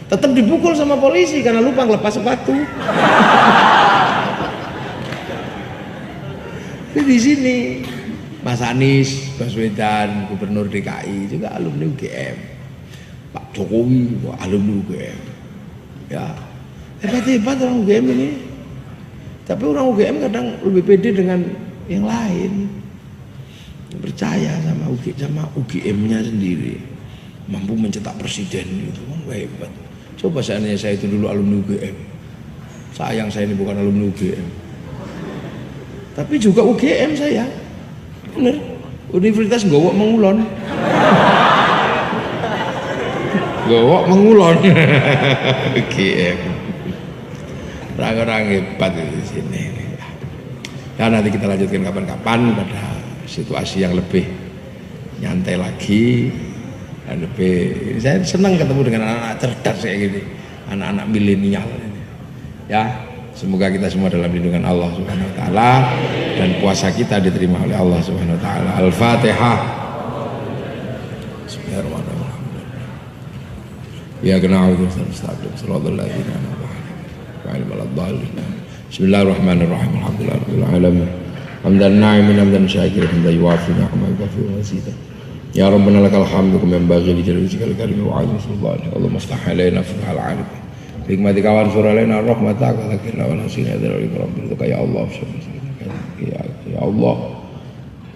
Tetap dipukul sama polisi karena lupa ngelepas sepatu. Di sini Mas Anies Baswedan, Gubernur DKI juga alumni UGM. Pak Jokowi alumni UGM. Ya, hebat-hebat orang UGM ini. Tapi orang UGM kadang lebih pede dengan yang lain. Percaya sama UGM-nya sendiri. Mampu mencetak presiden gitu. Hebat. Coba seandainya saya itu dulu alumni UGM. Sayang saya ini bukan alumni UGM. Tapi juga UGM saya. Bener. Universitas Gowok Mengulon. Gowok Mengulon. UGM. Orang-orang hebat di sini. Ya nanti kita lanjutkan kapan-kapan pada situasi yang lebih nyantai lagi dan lebih. Saya senang ketemu dengan anak-anak cerdas kayak gini, anak-anak milenial ini. Ya, semoga kita semua dalam lindungan Allah Subhanahu Wa Taala dan puasa kita diterima oleh Allah Subhanahu Wa Taala. Al-Fatihah. Bismillahirrahmanirrahim. Ya na'budu wa nasta'in. Shiratal ladzina an'amta 'alaihim ghairil Bismillahirrahmanirrahim. Alhamdulillahirabbil alamin. Hamdan na'imin hamdan syakiran hamdan yuwafi ni'amahu wa yukafi mazidah. Ya Rabbana lakal hamdu kama yanbaghi li jalali wajhikal karim wa 'azimi sultanik. Allahumma aslih alaina fil alim. Hikmatika wa ansur alaina rahmataka wa lakirna wa nasina dzalika rabbika ya Allah. Ya Allah.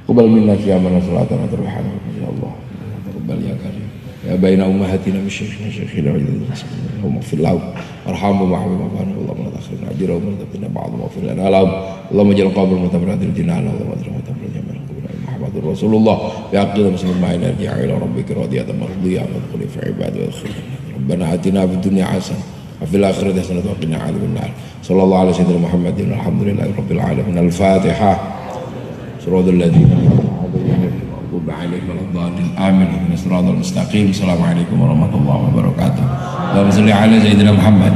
Qubal minna qiyamana salatana tarhamana ya Allah. Taqabbal ya karim. Ya baina ummahatina min syekhina wa Allahumma fil lahu warhamhu wa'afu wa'fu Allahumma la takhirna ajra wa martabina ba'd wa fil lana Allahumma jal qabr mutabaradil jinan Allahumma jal mutabaradil jinan Muhammadur Rasulullah ya aqdil muslimin ma'ina ya ila rabbika radiyatan mardiyah wa qul fi ibadi wa khairan Rabbana atina fid dunya hasanah wa fil akhirati hasanah wa qina adzaban nar sallallahu alaihi wasallam Muhammadin walhamdulillahi rabbil alamin al-Fatihah suratul ladzina عليهم ولا الضالين آمين اهدنا الصراط المستقيم السلام عليكم ورحمة الله وبركاته اللهم صل على سيدنا محمد